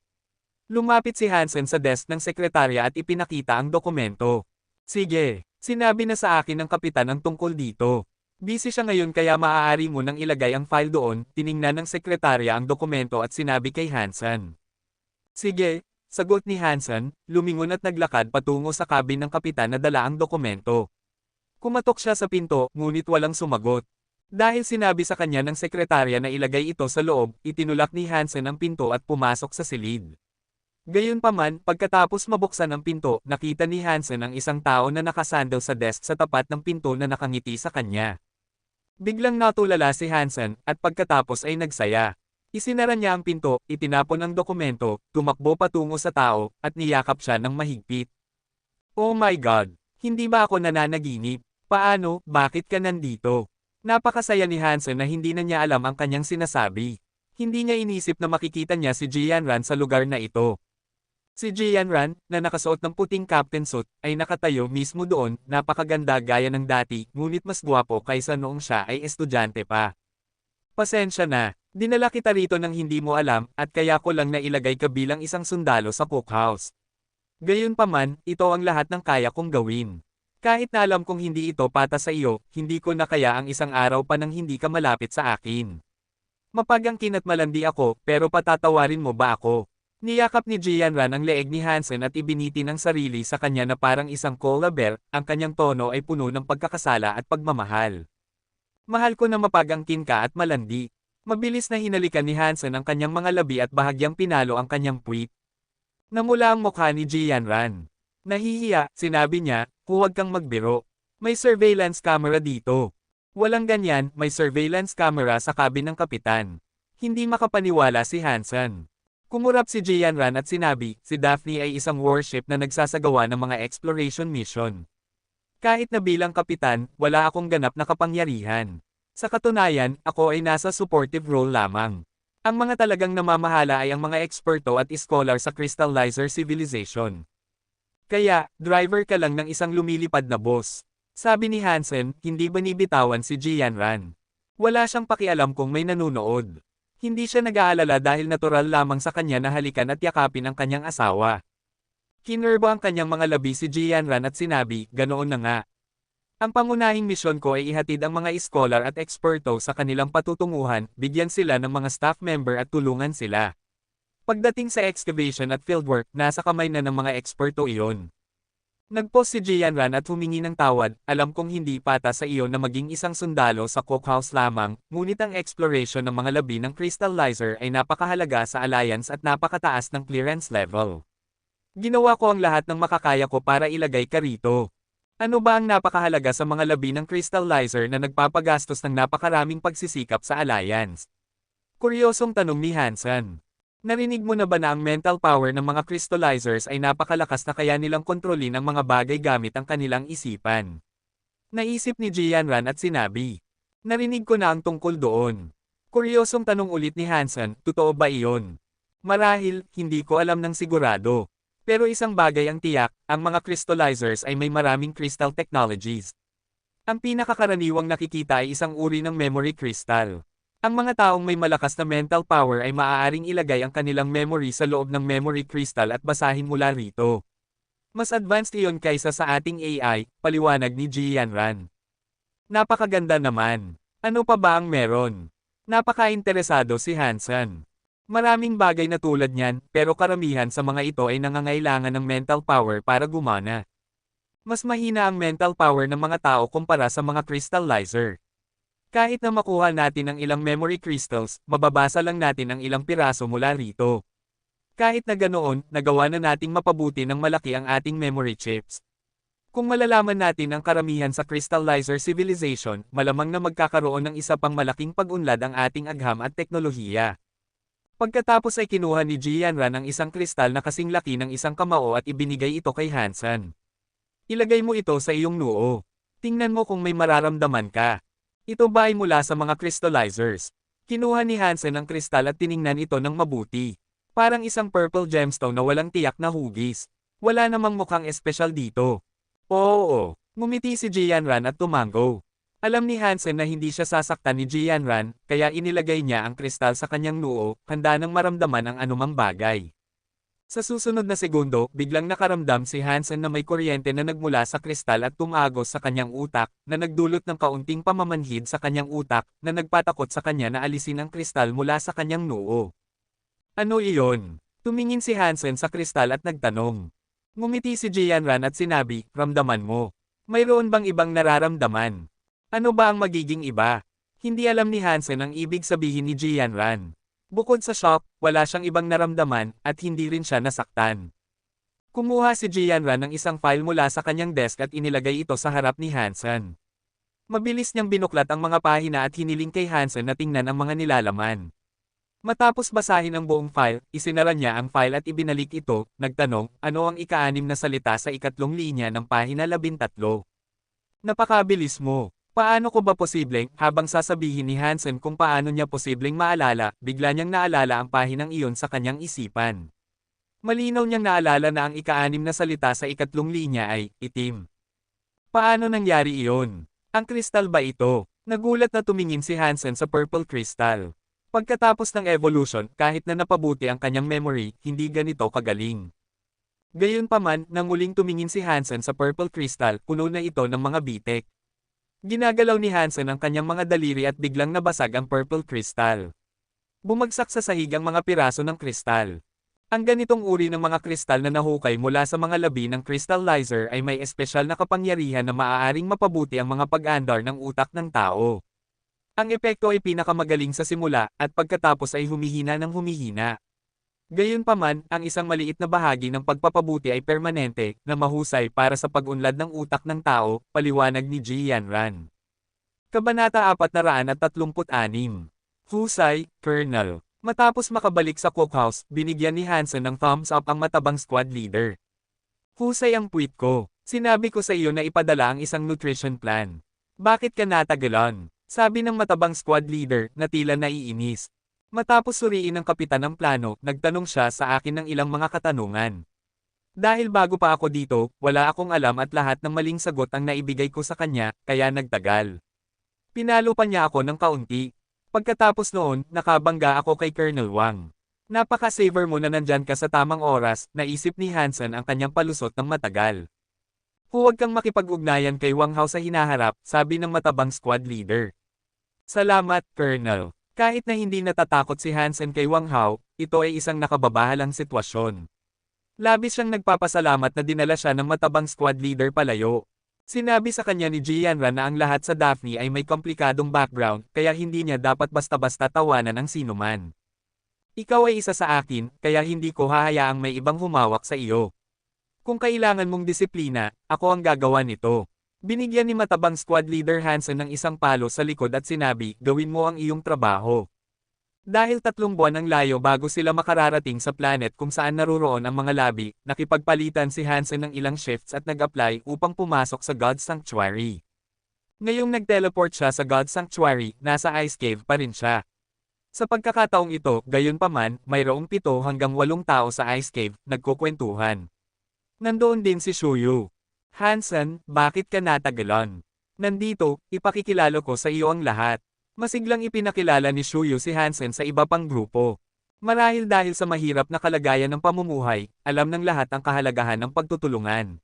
Lumapit si Hansen sa desk ng sekretarya at ipinakita ang dokumento. Sige, sinabi na sa akin ng kapitan ang tungkol dito. Busy siya ngayon kaya maaari mo nang ilagay ang file doon, tiningnan ng sekretarya ang dokumento at sinabi kay Hansen. Sige, sagot ni Hansen, lumingon at naglakad patungo sa cabin ng kapitan na dala ang dokumento. Kumatok siya sa pinto, ngunit walang sumagot. Dahil sinabi sa kanya ng sekretarya na ilagay ito sa loob, itinulak ni Hansen ang pinto at pumasok sa silid. Gayunpaman, pagkatapos mabuksan ang pinto, nakita ni Hansen ang isang tao na nakasandal sa desk sa tapat ng pinto na nakangiti sa kanya. Biglang natulala si Hansen, at pagkatapos ay nagsaya. Isinara niya ang pinto, itinapon ang dokumento, tumakbo patungo sa tao, at niyakap siya ng mahigpit. Oh my God! Hindi ba ako nananaginip? Paano, bakit ka nandito? Napakasaya ni Hansen na hindi na niya alam ang kanyang sinasabi. Hindi niya inisip na makikita niya si Jianran sa lugar na ito. Si Jianran, na nakasuot ng puting captain suit, ay nakatayo mismo doon, napakaganda gaya ng dati, ngunit mas gwapo kaysa noong siya ay estudyante pa. Pasensya na, dinala kita rito nang hindi mo alam, at kaya ko lang nailagay ka bilang isang sundalo sa cookhouse. Gayunpaman, ito ang lahat ng kaya kong gawin. Kahit na alam kong hindi ito para sa iyo, hindi ko na kaya ang isang araw pa nang hindi ka malapit sa akin. Mapagangkin at malandi ako, pero patatawarin mo ba ako? Niyakap ni Jianran ang leeg ni Hansen at ibiniti ng sarili sa kanya na parang isang koala bear, ang kanyang tono ay puno ng pagkakasala at pagmamahal. Mahal ko na mapagangkin ka at malandi. Mabilis na hinalikan ni Hansen ang kanyang mga labi at bahagyang pinalo ang kanyang puwit. Namula ang mukha ni Jianran. Nahihiya, sinabi niya, huwag kang magbiro. May surveillance camera dito. Walang ganyan, may surveillance camera sa cabin ng kapitan. Hindi makapaniwala si Hansen. Kumurap si Jianran at sinabi, si Daphne ay isang warship na nagsasagawa ng mga exploration mission. Kahit na bilang kapitan, wala akong ganap na kapangyarihan. Sa katunayan, ako ay nasa supportive role lamang. Ang mga talagang namamahala ay ang mga eksperto at scholar sa Crystallizer Civilization. Kaya, driver ka lang ng isang lumilipad na boss. Sabi ni Hansen, hindi binibitawan si Jianran. Wala siyang pakialam kung may nanunood. Hindi siya nag-aalala dahil natural lamang sa kanya na halikan at yakapin ang kanyang asawa. Kinerbo ang kanyang mga labi si Jianran at sinabi, ganoon na nga. Ang pangunahing misyon ko ay ihatid ang mga scholar at eksperto sa kanilang patutunguhan, bigyan sila ng mga staff member at tulungan sila. Pagdating sa excavation at fieldwork, nasa kamay na ng mga eksperto iyon. Nagpos si Jianran at humingi ng tawad, alam kong hindi pata sa iyo na maging isang sundalo sa cookhouse lamang, ngunit ang exploration ng mga labi ng Crystallizer ay napakahalaga sa Alliance at napakataas ng clearance level. Ginawa ko ang lahat ng makakaya ko para ilagay ka rito. Ano ba ang napakahalaga sa mga labi ng Crystallizer na nagpapagastos ng napakaraming pagsisikap sa Alliance? Kuryosong tanong ni Hansen. Narinig mo na ba na ang mental power ng mga crystallizers ay napakalakas na kaya nilang kontrolin ang mga bagay gamit ang kanilang isipan? Naisip ni Jianran at sinabi. Narinig ko na ang tungkol doon. Kuryosong tanong ulit ni Hansen, totoo ba iyon? Marahil, hindi ko alam ng sigurado. Pero isang bagay ang tiyak, ang mga crystallizers ay may maraming crystal technologies. Ang pinakakaraniwang nakikita ay isang uri ng memory crystal. Ang mga taong may malakas na mental power ay maaaring ilagay ang kanilang memory sa loob ng memory crystal at basahin mula rito. Mas advanced iyon kaysa sa ating AI, paliwanag ni Jianran. Napakaganda naman. Ano pa ba ang meron? Napaka-interesado si Hansen. Maraming bagay na tulad niyan, pero karamihan sa mga ito ay nangangailangan ng mental power para gumana. Mas mahina ang mental power ng mga tao kumpara sa mga crystallizer. Kahit na makuha natin ang ilang memory crystals, mababasa lang natin ang ilang piraso mula rito. Kahit na ganoon, nagawa na nating mapabuti ng malaki ang ating memory chips. Kung malalaman natin ang karamihan sa Crystallizer Civilization, malamang na magkakaroon ng isa pang malaking pag-unlad ang ating agham at teknolohiya. Pagkatapos ay kinuha ni Jianran ang isang kristal na kasing laki ng isang kamao at ibinigay ito kay Hansen. Ilagay mo ito sa iyong noo. Tingnan mo kung may mararamdaman ka. Ito ba ay mula sa mga crystallizers? Kinuha ni Hansen ang kristal at tiningnan ito ng mabuti. Parang isang purple gemstone na walang tiyak na hugis. Wala namang mukhang espesyal dito. Oo, ngumiti si Jianran at tumango. Alam ni Hansen na hindi siya sasaktan ni Jianran, kaya inilagay niya ang kristal sa kanyang noo, handa nang maramdaman ang anumang bagay. Sa susunod na segundo, biglang nakaramdam si Hansen na may kuryente na nagmula sa kristal at tumagos sa kanyang utak, na nagdulot ng kaunting pamamanhid sa kanyang utak, na nagpatakot sa kanya na alisin ang kristal mula sa kanyang noo. Ano iyon? Tumingin si Hansen sa kristal at nagtanong. Ngumiti si Jianran at sinabi, ramdaman mo. Mayroon bang ibang nararamdaman? Ano ba ang magiging iba? Hindi alam ni Hansen ang ibig sabihin ni Jianran. Bukod sa shock, wala siyang ibang naramdaman, at hindi rin siya nasaktan. Kumuha si Jianran ng isang file mula sa kanyang desk at inilagay ito sa harap ni Hansen. Mabilis niyang binuklat ang mga pahina at hiniling kay Hansen na tingnan ang mga nilalaman. Matapos basahin ang buong file, isinara niya ang file at ibinalik ito, nagtanong, ano ang ika-6 na salita sa ikatlong linya ng pahina 13? Napakabilis mo. Paano ko ba posibleng, habang sasabihin ni Hansen kung paano niya posibleng maalala, bigla niyang naalala ang pahinang iyon sa kanyang isipan. Malinaw niyang naalala na ang ika-6 na salita sa ikatlong linya ay, itim. Paano nangyari iyon? Ang kristal ba ito? Nagulat na tumingin si Hansen sa purple crystal. Pagkatapos ng evolution, kahit na napabuti ang kanyang memory, hindi ganito kagaling. Gayunpaman, nang muling tumingin si Hansen sa purple crystal, puno na ito ng mga bitek. Ginagalaw ni Hansen ang kanyang mga daliri at biglang nabasag ang purple crystal. Bumagsak sa sahig ang mga piraso ng kristal. Ang ganitong uri ng mga kristal na nahukay mula sa mga labi ng crystallizer ay may espesyal na kapangyarihan na maaaring mapabuti ang mga pag-andar ng utak ng tao. Ang epekto ay pinakamagaling sa simula, at pagkatapos ay humihina ng humihina. Gayunpaman, ang isang maliit na bahagi ng pagpapabuti ay permanente, na mahusay para sa pag-unlad ng utak ng tao, paliwanag ni Jianran. Kabanata 436. Husay, Colonel. Matapos makabalik sa cookhouse, binigyan ni Hansen ng thumbs up ang matabang squad leader. Husay ang puwit ko. Sinabi ko sa iyo na ipadala ang isang nutrition plan. Bakit ka natagalan? Sabi ng matabang squad leader, na tila naiinis. Matapos suriin ng kapitan ang plano, nagtanong siya sa akin ng ilang mga katanungan. Dahil bago pa ako dito, wala akong alam at lahat ng maling sagot ang naibigay ko sa kanya, kaya nagtagal. Pinalo pa niya ako ng kaunti. Pagkatapos noon, nakabangga ako kay Colonel Wang. Napaka-saver mo na nandyan ka sa tamang oras, naisip ni Hansen ang kanyang palusot ng matagal. Huwag kang makipag-ugnayan kay Wang Hao sa hinaharap, sabi ng matabang squad leader. Salamat, Colonel. Kahit na hindi natatakot si Hansen kay Wang Hao, ito ay isang nakababahalang sitwasyon. Labis siyang nagpapasalamat na dinala siya ng matabang squad leader palayo. Sinabi sa kanya ni Jianran na ang lahat sa Daphne ay may komplikadong background, kaya hindi niya dapat basta-basta tawanan ang sinuman. Ikaw ay isa sa akin, kaya hindi ko hahayaang may ibang humawak sa iyo. Kung kailangan mong disiplina, ako ang gagawa nito. Binigyan ni matabang squad leader Hansen ng isang palo sa likod at sinabi, gawin mo ang iyong trabaho. Dahil 3 buwan ang layo bago sila makararating sa planet kung saan naruroon ang mga labi, nakipagpalitan si Hansen ng ilang shifts at nag-apply upang pumasok sa God's Sanctuary. Ngayong nag-teleport siya sa God's Sanctuary, nasa ice cave pa rin siya. Sa pagkakataong ito, gayunpaman, mayroong 7 hanggang 8 tao sa ice cave, nagkukwentuhan. Nandoon din si Shuyu. Hansen, bakit ka natagalan? Nandito, ipakikilala ko sa iyo ang lahat. Masiglang ipinakilala ni Shuyu si Hansen sa iba pang grupo. Marahil dahil sa mahirap na kalagayan ng pamumuhay, alam ng lahat ang kahalagahan ng pagtutulungan.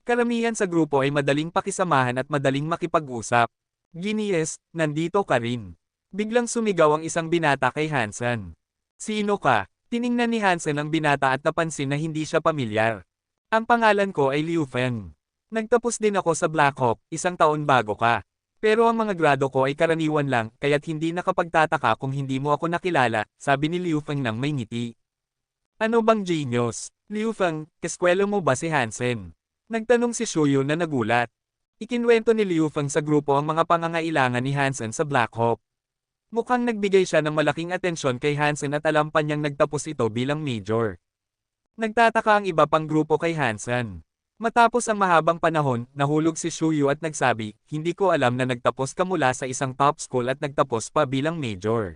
Karamihan sa grupo ay madaling pakisamahan at madaling makipag-usap. Ginies, nandito ka rin. Biglang sumigaw ang isang binata kay Hansen. Sino ka? Tiningnan ni Hansen ang binata at napansin na hindi siya pamilyar. Ang pangalan ko ay Liu Feng. Nagtapos din ako sa Black Hawk, 1 taon bago ka. Pero ang mga grado ko ay karaniwan lang, kaya't hindi nakapagtataka kung hindi mo ako nakilala, sabi ni Liu Feng nang may ngiti. Ano bang genius? Liu Feng, kaskwelo mo ba si Hansen? Nagtanong si Shuyu na nagulat. Ikinwento ni Liu Feng sa grupo ang mga pangangailangan ni Hansen sa Black Hawk. Mukhang nagbigay siya ng malaking atensyon kay Hansen at alam pa niyang nagtapos ito bilang major. Nagtataka ang iba pang grupo kay Hansen. Matapos ang mahabang panahon, nahulog si Shuyu at nagsabi, hindi ko alam na nagtapos ka mula sa isang top school at nagtapos pa bilang major.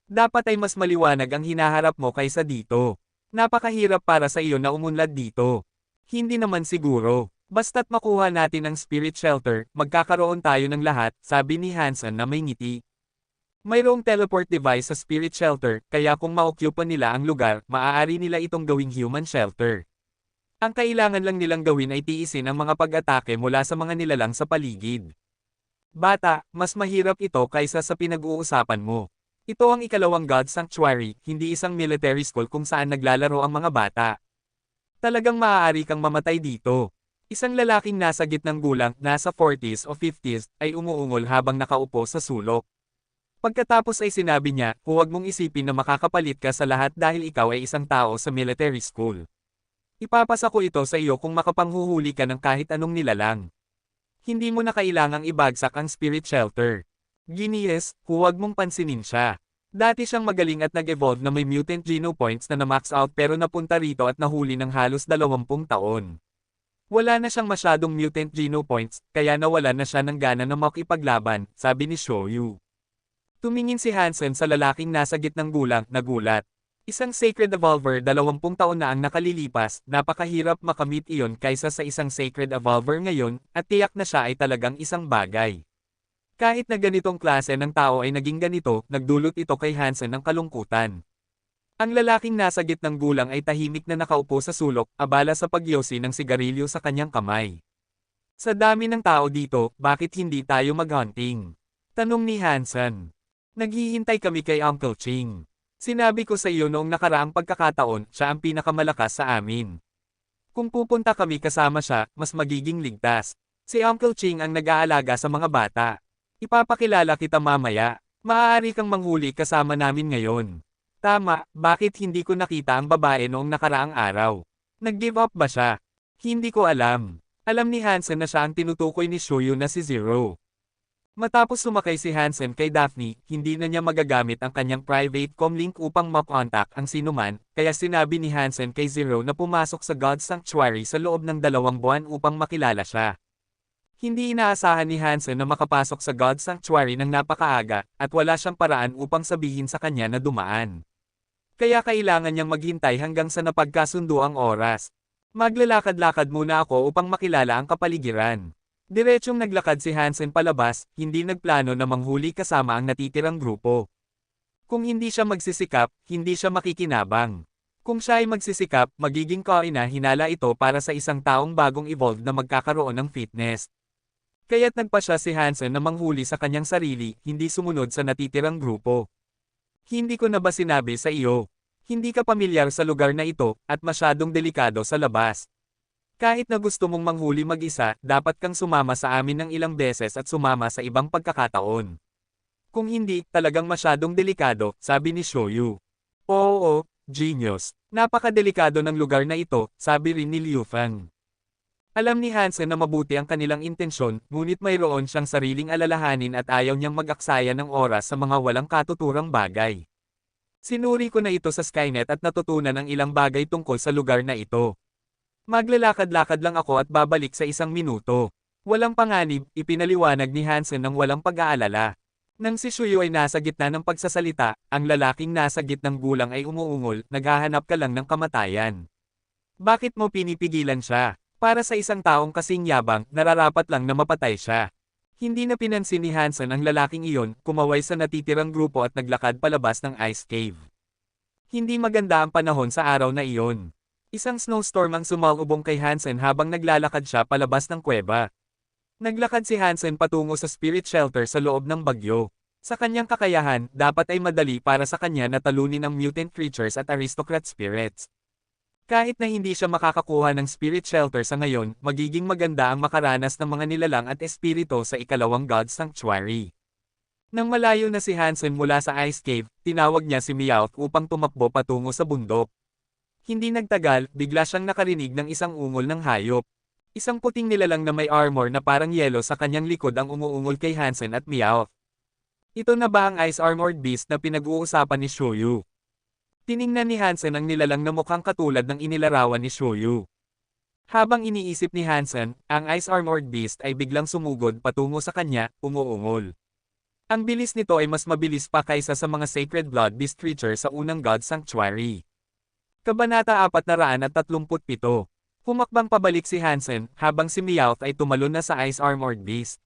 Dapat ay mas maliwanag ang hinaharap mo kaysa dito. Napakahirap para sa iyo na umunlad dito. Hindi naman siguro. Basta't makuha natin ang spirit shelter, magkakaroon tayo ng lahat, sabi ni Hansen na may ngiti. Mayroong teleport device sa spirit shelter, kaya kung ma-occupy nila ang lugar, maaari nila itong gawing human shelter. Ang kailangan lang nilang gawin ay tiisin ang mga pag-atake mula sa mga nilalang sa paligid. Bata, mas mahirap ito kaysa sa pinag-uusapan mo. Ito ang ikalawang God Sanctuary, hindi isang military school kung saan naglalaro ang mga bata. Talagang maaari kang mamatay dito. Isang lalaking nasa gitnang gulang, nasa 40s o 50s, ay umuungol habang nakaupo sa sulok. Pagkatapos ay sinabi niya, huwag mong isipin na makakapalit ka sa lahat dahil ikaw ay isang tao sa military school. Ipapasa ko ito sa iyo kung makapanghuhuli ka ng kahit anong nilalang. Hindi mo na kailangang ibagsak ang spirit shelter. Genius, huwag mong pansinin siya. Dati siyang magaling at nag-evolve na may mutant geno points na na-max out pero napunta rito at nahuli ng halos 20 taon. Wala na siyang masyadong mutant geno points, kaya nawala na siya ng gana na makipaglaban, sabi ni Shoyu. Tumingin si Hansen sa lalaking nasa gitnang gulang, nagulat. Isang Sacred Evolver 20 taon na ang nakalilipas, napakahirap makamit iyon kaysa sa isang Sacred Evolver ngayon, at tiyak na siya ay talagang isang bagay. Kahit na ganitong klase ng tao ay naging ganito, nagdulot ito kay Hansen ng kalungkutan. Ang lalaking nasa gitnang gulang ay tahimik na nakaupo sa sulok, abala sa pagyosi ng sigarilyo sa kanyang kamay. Sa dami ng tao dito, bakit hindi tayo mag-hunting? Tanong ni Hansen. Naghihintay kami kay Uncle Ching. Sinabi ko sa iyo noong nakaraang pagkakataon, siya ang pinakamalakas sa amin. Kung pupunta kami kasama siya, mas magiging ligtas. Si Uncle Ching ang nag-aalaga sa mga bata. Ipapakilala kita mamaya. Maaari kang manghuli kasama namin ngayon. Tama, bakit hindi ko nakita ang babae noong nakaraang araw? Nag-give up ba siya? Hindi ko alam. Alam ni Hansen na siya ang tinutukoy ni Shoyu na si Zero. Matapos sumakay si Hansen kay Daphne, hindi na niya magagamit ang kanyang private comlink upang ma-contact ang sinuman, kaya sinabi ni Hansen kay Zero na pumasok sa God Sanctuary sa loob ng 2 buwan upang makilala siya. Hindi inaasahan ni Hansen na makapasok sa God Sanctuary ng napakaaga, at wala siyang paraan upang sabihin sa kanya na dumaan. Kaya kailangan niyang maghintay hanggang sa napagkasundo ang oras. Maglalakad-lakad muna ako upang makilala ang kapaligiran. Diretsyong naglakad si Hansen palabas, hindi nagplano na manghuli kasama ang natitirang grupo. Kung hindi siya magsisikap, hindi siya makikinabang. Kung siya ay magsisikap, magiging kaina-hinala ito para sa isang taong bagong evolved na magkakaroon ng fitness. Kaya't nagpa siya si Hansen na manghuli sa kanyang sarili, hindi sumunod sa natitirang grupo. Hindi ko na ba sinabi sa iyo? Hindi ka pamilyar sa lugar na ito, at masyadong delikado sa labas. Kahit na gusto mong manghuli mag-isa, dapat kang sumama sa amin ng ilang beses at sumama sa ibang pagkakataon. Kung hindi, talagang masyadong delikado, sabi ni Shoyu. Oo, genius. Napakadelikado ng lugar na ito, sabi rin ni Liu Feng. Alam ni Hansen na mabuti ang kanilang intensyon, ngunit mayroon siyang sariling alalahanin at ayaw niyang mag-aksaya ng oras sa mga walang katuturang bagay. Sinuri ko na ito sa Skynet at natutunan ang ilang bagay tungkol sa lugar na ito. Maglalakad-lakad lang ako at babalik sa 1 minuto. Walang panganib, ipinaliwanag ni Hansen ng walang pag-aalala. Nang si Shuyu ay nasa gitna ng pagsasalita, ang lalaking nasa gitnang gulang ay umuungol, naghahanap ka lang ng kamatayan. Bakit mo pinipigilan siya? Para sa isang taong kasing yabang, nararapat lang na mapatay siya. Hindi na pinansin ni Hansen ang lalaking iyon, kumaway sa natitirang grupo at naglakad palabas ng ice cave. Hindi maganda ang panahon sa araw na iyon. Isang snowstorm ang sumalubong kay Hansen habang naglalakad siya palabas ng kuweba. Naglakad si Hansen patungo sa spirit shelter sa loob ng bagyo. Sa kanyang kakayahan, dapat ay madali para sa kanya na talunin ang mutant creatures at aristocrat spirits. Kahit na hindi siya makakakuha ng spirit shelter sa ngayon, magiging maganda ang makaranas ng mga nilalang at espirito sa ikalawang God Sanctuary. Nang malayo na si Hansen mula sa ice cave, tinawag niya si Meowth upang tumakbo patungo sa bundok. Hindi nagtagal, bigla siyang nakarinig ng isang ungol ng hayop. Isang puting nilalang na may armor na parang yelo sa kanyang likod ang umuungol kay Hansen at Meowth. Ito na ba ang ice-armored beast na pinag-uusapan ni Shoyu? Tiningnan ni Hansen ang nilalang na mukhang katulad ng inilarawan ni Shoyu. Habang iniisip ni Hansen, ang ice-armored beast ay biglang sumugod patungo sa kanya, umuungol. Ang bilis nito ay mas mabilis pa kaysa sa mga sacred blood beast creature sa unang God Sanctuary. Kabanata 437. Humakbang pabalik si Hansen, habang si Meowth ay tumalon na sa ice-armored beast.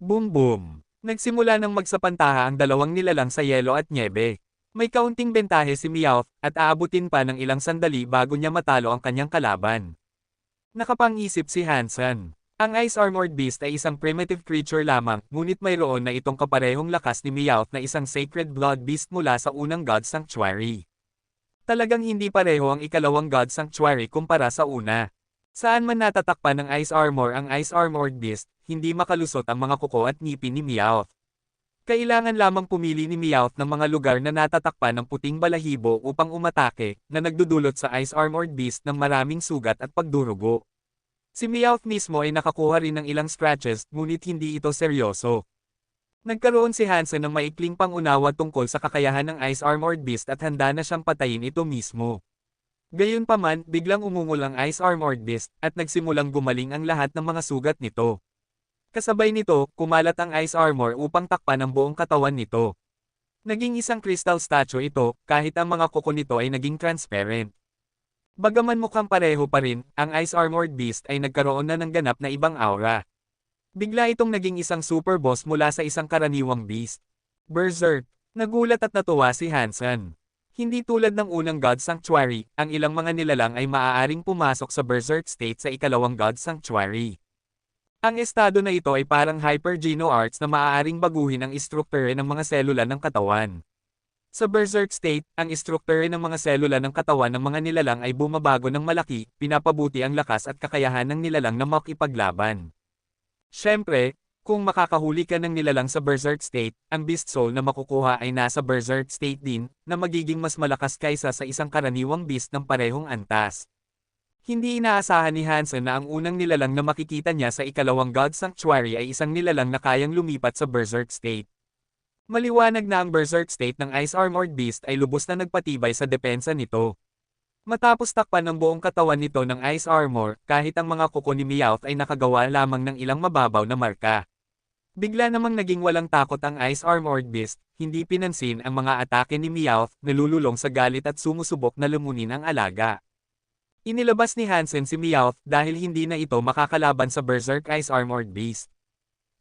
Boom boom! Nagsimula ng magsapantaha ang dalawang nilalang sa yelo at nyebe. May kaunting bentahe si Meowth at aabutin pa ng ilang sandali bago niya matalo ang kanyang kalaban. Nakapang-isip si Hansen. Ang Ice-Armored Beast ay isang primitive creature lamang, ngunit mayroon na itong kaparehong lakas ni Meowth na isang Sacred Blood Beast mula sa unang God Sanctuary. Talagang hindi pareho ang ikalawang God Sanctuary kumpara sa una. Saan man natatakpan ng Ice Armor ang Ice-Armored Beast, hindi makalusot ang mga kuko at ngipin ni Meowth. Kailangan lamang pumili ni Meowth ng mga lugar na natatakpan ng puting balahibo upang umatake, na nagdudulot sa Ice-Armored Beast ng maraming sugat at pagdurugo. Si Meowth mismo ay nakakuha rin ng ilang scratches, ngunit hindi ito seryoso. Nagkaroon si Hansen ng maikling pangunawa tungkol sa kakayahan ng Ice-Armored Beast at handa na siyang patayin ito mismo. Gayunpaman, biglang umungol ang Ice-Armored Beast, at nagsimulang gumaling ang lahat ng mga sugat nito. Kasabay nito, kumalat ang Ice Armor upang takpan ang buong katawan nito. Naging isang crystal statue ito, kahit ang mga kuko nito ay naging transparent. Bagaman mukhang pareho pa rin, ang Ice-Armored Beast ay nagkaroon na ng ganap na ibang aura. Bigla itong naging isang super boss mula sa isang karaniwang beast. Berserk! Nagulat at natuwa si Hansen. Hindi tulad ng unang God Sanctuary, ang ilang mga nilalang ay maaaring pumasok sa Berserk state sa ikalawang God Sanctuary. Ang estado na ito ay parang hyper-geno arts na maaaring baguhin ang istrukture ng mga selula ng katawan. Sa Berserk state, ang istrukture ng mga selula ng katawan ng mga nilalang ay bumabago ng malaki, pinapabuti ang lakas at kakayahan ng nilalang na makipaglaban. Siyempre, kung makakahuli ka ng nilalang sa Berserk state, ang Beast Soul na makukuha ay nasa Berserk state din, na magiging mas malakas kaysa sa isang karaniwang beast ng parehong antas. Hindi inaasahan ni Hansen na ang unang nilalang na makikita niya sa ikalawang God Sanctuary ay isang nilalang na kayang lumipat sa Berserk state. Maliwanag na ang Berserk state ng Ice-Armored Beast ay lubos na nagpatibay sa depensa nito. Matapos takpan ng buong katawan nito ng Ice Armor, kahit ang mga kuko ni Meowth ay nakagawa lamang ng ilang mababaw na marka. Bigla namang naging walang takot ang Ice-Armored Beast, hindi pinansin ang mga atake ni Meowth, nalululong sa galit at sumusubok na lumunin ang alaga. Inilabas ni Hansen si Meowth dahil hindi na ito makakalaban sa Berserk Ice-Armored Beast.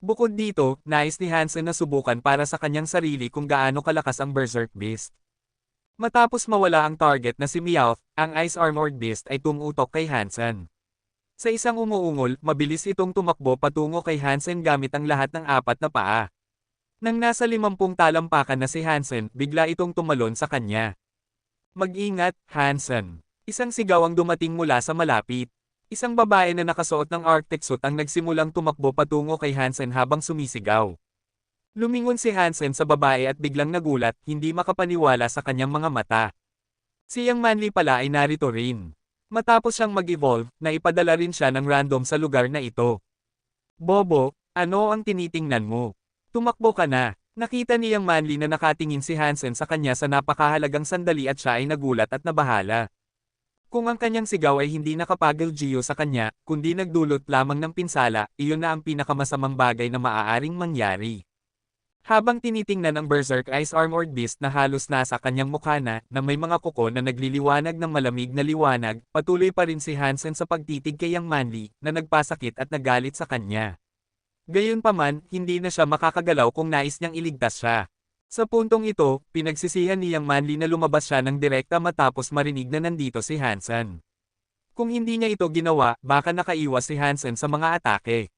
Bukod dito, nais ni Hansen na subukan para sa kanyang sarili kung gaano kalakas ang Berserk Beast. Matapos mawala ang target na si Meowth, ang Ice-Armored Beast ay tumutok kay Hansen. Sa isang umuungol, mabilis itong tumakbo patungo kay Hansen gamit ang lahat ng apat na paa. Nang nasa 50 talampakan na si Hansen, bigla itong tumalon sa kanya. Mag-ingat, Hansen! Isang sigaw ang dumating mula sa malapit. Isang babae na nakasuot ng Arctic suit ang nagsimulang tumakbo patungo kay Hansen habang sumisigaw. Lumingon si Hansen sa babae at biglang nagulat, hindi makapaniwala sa kanyang mga mata. Si Yang Manly pala ay narito rin. Matapos siyang mag-evolve, naipadala rin siya ng random sa lugar na ito. Bobo, ano ang tinitingnan mo? Tumakbo ka na. Nakita ni Yang Manly na nakatingin si Hansen sa kanya sa napakahalagang sandali at siya ay nagulat at nabahala. Kung ang kanyang sigaw ay hindi nakapagil-giyo sa kanya, kundi nagdulot lamang ng pinsala, iyon na ang pinakamasamang bagay na maaaring mangyari. Habang tinitingnan ang Berserk Ice-Armored Beast na halos nasa kanyang mukha na may mga kuko na nagliliwanag ng malamig na liwanag, patuloy pa rin si Hansen sa pagtitig kay Yang Manly, na nagpasakit at nagalit sa kanya. Gayunpaman, hindi na siya makakagalaw kung nais niyang iligtas siya. Sa puntong ito, pinagsisihan ni Yang Manly na lumabas siya ng direkta matapos marinig na nandito si Hansen. Kung hindi niya ito ginawa, baka nakaiwas si Hansen sa mga atake.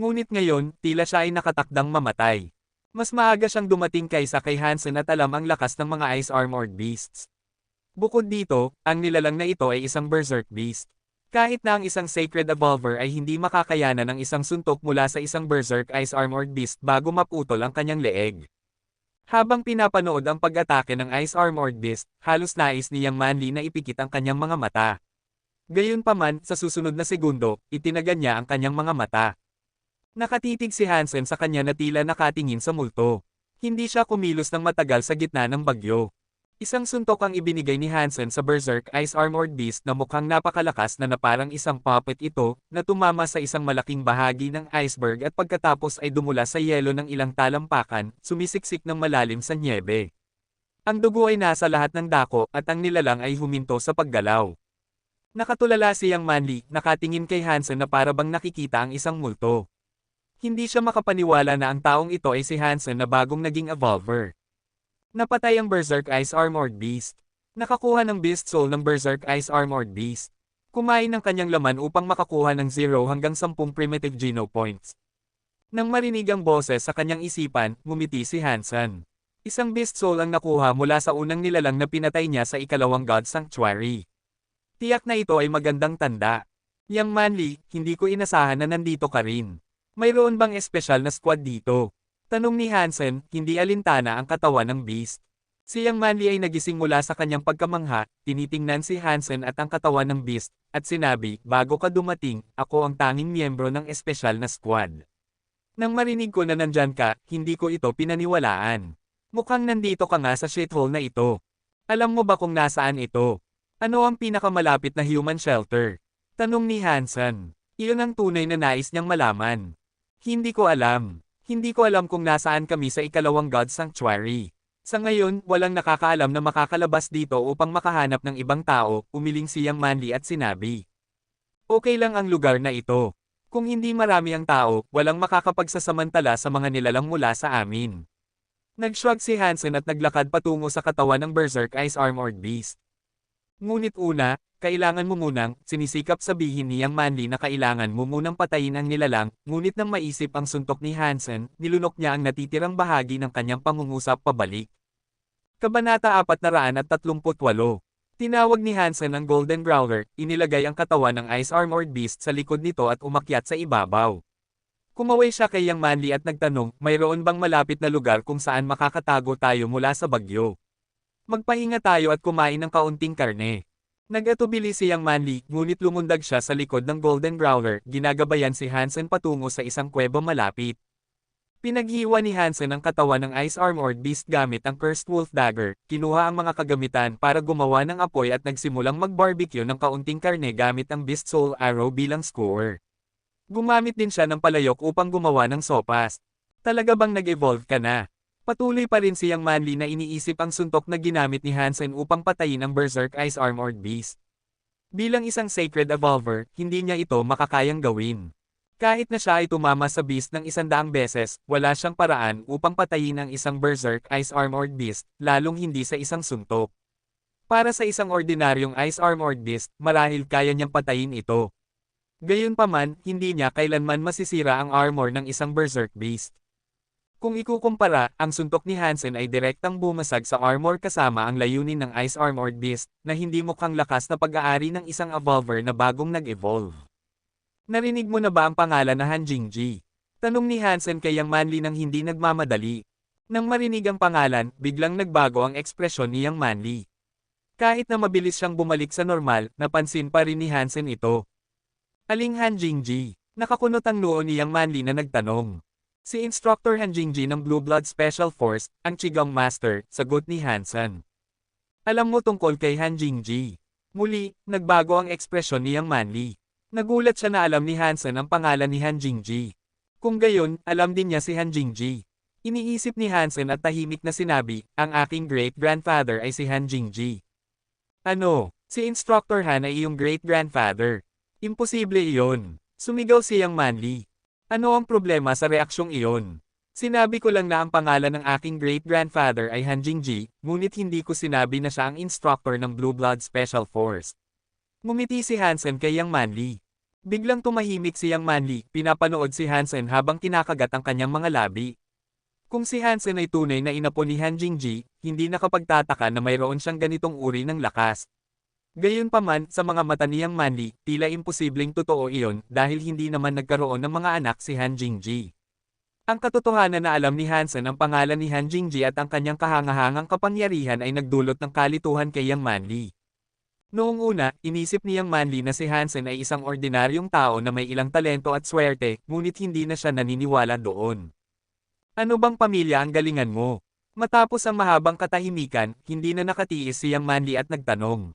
Ngunit ngayon, tila siya ay nakatakdang mamatay. Mas maaga siyang dumating kaysa kay Hansen at alam ang lakas ng mga Ice-Armored Beasts. Bukod dito, ang nilalang na ito ay isang Berserk Beast. Kahit na ang isang Sacred Evolver ay hindi makakayanan ng isang suntok mula sa isang Berserk Ice-Armored Beast bago maputol ang kanyang leeg. Habang pinapanood ang pag-atake ng Ice-Armored Beast, halos nais ni Yang Manly na ipikit ang kanyang mga mata. Gayunpaman, sa susunod na segundo, itinagan niya ang kanyang mga mata. Nakatitig si Hansen sa kanya na tila nakatingin sa multo. Hindi siya kumilos ng matagal sa gitna ng bagyo. Isang suntok ang ibinigay ni Hansen sa Berserk Ice-Armored Beast na mukhang napakalakas na parang isang puppet ito, na tumama sa isang malaking bahagi ng iceberg at pagkatapos ay dumula sa yelo ng ilang talampakan, sumisiksik ng malalim sa nyebe. Ang dugo ay nasa lahat ng dako at ang nilalang ay huminto sa paggalaw. Nakatulala si Yang Manly, nakatingin kay Hansen na para bang nakikita ang isang multo. Hindi siya makapaniwala na ang taong ito ay si Hansen na bagong naging evolver. Napatay ang Berserk Ice Armored Beast. Nakakuha ng Beast Soul ng Berserk Ice Armored Beast. Kumain ng kanyang laman upang makakuha ng 0 hanggang 10 primitive Geno Points. Nang marinig ang boses sa kanyang isipan, ngumiti si Hansen. Isang Beast Soul ang nakuha mula sa unang nilalang na pinatay niya sa ikalawang God Sanctuary. Tiyak na ito ay magandang tanda. Yang Manly, hindi ko inasahan na nandito ka rin. Mayroon bang espesyal na squad dito? Tanong ni Hansen, hindi alintana ang katawan ng Beast. Si Yang Manly ay nagising mula sa kanyang pagkamangha, tinitingnan si Hansen at ang katawan ng Beast, at sinabi, bago ka dumating, ako ang tanging miyembro ng espesyal na squad. Nang marinig ko na nandyan ka, hindi ko ito pinaniwalaan. Mukhang nandito ka nga sa shithole na ito. Alam mo ba kung nasaan ito? Ano ang pinakamalapit na human shelter? Tanong ni Hansen. Iyon ang tunay na nais niyang malaman. Hindi ko alam. Hindi ko alam kung nasaan kami sa ikalawang God Sanctuary. Sa ngayon, walang nakakaalam na makakalabas dito upang makahanap ng ibang tao, umiling si Yang Manly at sinabi. Okay lang ang lugar na ito. Kung hindi marami ang tao, walang makakapagsasamantala sa mga nilalang mula sa amin. Nag-shrug si Hansen at naglakad patungo sa katawan ng Berserk Ice Armored Beast. Ngunit una, kailangan mo munang, sinisikap sabihin ni Yang Manly na kailangan mo munang patayin ang nilalang, ngunit nang maisip ang suntok ni Hansen, nilunok niya ang natitirang bahagi ng kanyang pangungusap pabalik. Kabanata 438. Tinawag ni Hansen ang Golden Growler, inilagay ang katawan ng Ice Armored Beast sa likod nito at umakyat sa ibabaw. Kumaway siya kay Yang Manly at nagtanong, mayroon bang malapit na lugar kung saan makakatago tayo mula sa bagyo? Magpahinga tayo at kumain ng kaunting karne. Nag-atubili si Yang Manly, ngunit lumundag siya sa likod ng Golden Growler, ginagabayan si Hansen patungo sa isang kuweba malapit. Pinaghiwa ni Hansen ang katawan ng Ice Armored Beast gamit ang Cursed Wolf Dagger, kinuha ang mga kagamitan para gumawa ng apoy at nagsimulang mag-barbecue ng kaunting karne gamit ang Beast Soul Arrow bilang skewer. Gumamit din siya ng palayok upang gumawa ng sopas. Talaga bang nag-evolve ka na? Patuloy pa rin si Yang Manly na iniisip ang suntok na ginamit ni Hansen upang patayin ang Berserk Ice Armored Beast. Bilang isang Sacred Evolver, hindi niya ito makakayang gawin. Kahit na siya ay tumama sa Beast ng 100 beses, wala siyang paraan upang patayin ang isang Berserk Ice Armored Beast, lalong hindi sa isang suntok. Para sa isang ordinaryong Ice Armored Beast, marahil kaya niyang patayin ito. Gayunpaman, hindi niya kailanman masisira ang armor ng isang Berserk Beast. Kung ikukumpara, ang suntok ni Hansen ay direktang bumasag sa armor kasama ang layunin ng Ice Armored Beast, na hindi mukhang lakas na pag-aari ng isang evolver na bagong nag-evolve. Narinig mo na ba ang pangalan na Han Jingji? Tanong ni Hansen kay Yang Manly nang hindi nagmamadali. Nang marinig ang pangalan, biglang nagbago ang ekspresyon ni Yang Manly. Kahit na mabilis siyang bumalik sa normal, napansin pa rin ni Hansen ito. Aling Han Jingji? Nakakunot ang noo ni Yang Manly na nagtanong. Si Instructor Han Jingji ng Blue Blood Special Force, ang Qigong Master, sagot ni Hansen. Alam mo tungkol kay Han Jingji. Muli, nagbago ang ekspresyon ni Yang Manly. Nagulat siya na alam ni Hansen ang pangalan ni Han Jingji. Kung gayon, alam din niya si Han Jingji. Iniisip ni Hansen at tahimik na sinabi, ang aking great-grandfather ay si Han Jingji. Ano, si Instructor Han ay iyong great-grandfather? Imposible iyon. Sumigaw si Yang Manly. Ano ang problema sa reaksyong iyon? Sinabi ko lang na ang pangalan ng aking great-grandfather ay Han Jingji, ngunit hindi ko sinabi na siya ang instructor ng Blue Blood Special Force. Ngumiti si Hansen kay Yang Manly. Biglang tumahimik si Yang Manly, pinapanood si Hansen habang kinakagat ang kanyang mga labi. Kung si Hansen ay tunay na inapo ni Han Jingji, hindi nakapagtataka na mayroon siyang ganitong uri ng lakas. Gayunpaman, sa mga mata ni Yang Manly, tila imposibleng totoo iyon dahil hindi naman nagkaroon ng mga anak si Han Jingji. Ang katotohanan na alam ni Hansen ang pangalan ni Han Jingji at ang kanyang kahangahangang kapangyarihan ay nagdulot ng kalituhan kay Yang Manly. Noong una, inisip ni Yang Manly na si Hansen ay isang ordinaryong tao na may ilang talento at swerte, ngunit hindi na siya naniniwala doon. Ano bang pamilya ang galingan mo? Matapos ang mahabang katahimikan, hindi na nakatiis si Yang Manly at nagtanong.